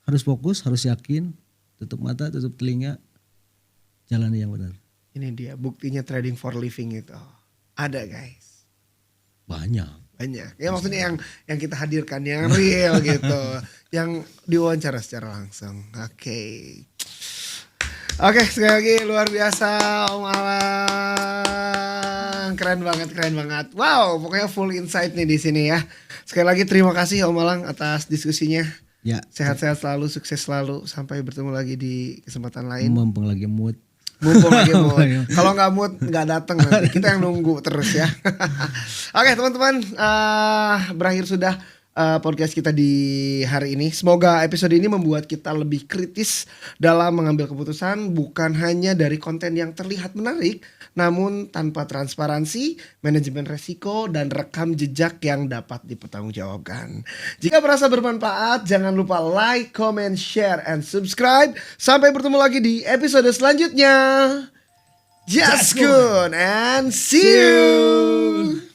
Harus fokus, harus yakin, tutup mata, tutup telinga, jalani yang benar. Ini dia buktinya trading for living itu. Ada guys. Banyak. Banyak. Ya maksudnya yang kita hadirkan yang real gitu. Yang diwawancara secara langsung. Oke. Oke, sekali lagi luar biasa Om Alang. Keren banget. Wow, pokoknya full insight nih di sini ya. Sekali lagi terima kasih Om Alang atas diskusinya. Ya. Sehat-sehat selalu, sukses selalu. Sampai bertemu lagi di kesempatan lain. Mumpung lagi mood. Mumpung lagi mood. Kalau nggak mood nggak datang nanti. Kita yang nunggu terus ya. Oke teman-teman, berakhir sudah podcast kita di hari ini. Semoga episode ini membuat kita lebih kritis dalam mengambil keputusan, bukan hanya dari konten yang terlihat menarik, namun tanpa transparansi, manajemen resiko, dan rekam jejak yang dapat dipertanggungjawabkan. Jika merasa bermanfaat, jangan lupa like, comment, share, and subscribe. Sampai bertemu lagi di episode selanjutnya. Just good and see you.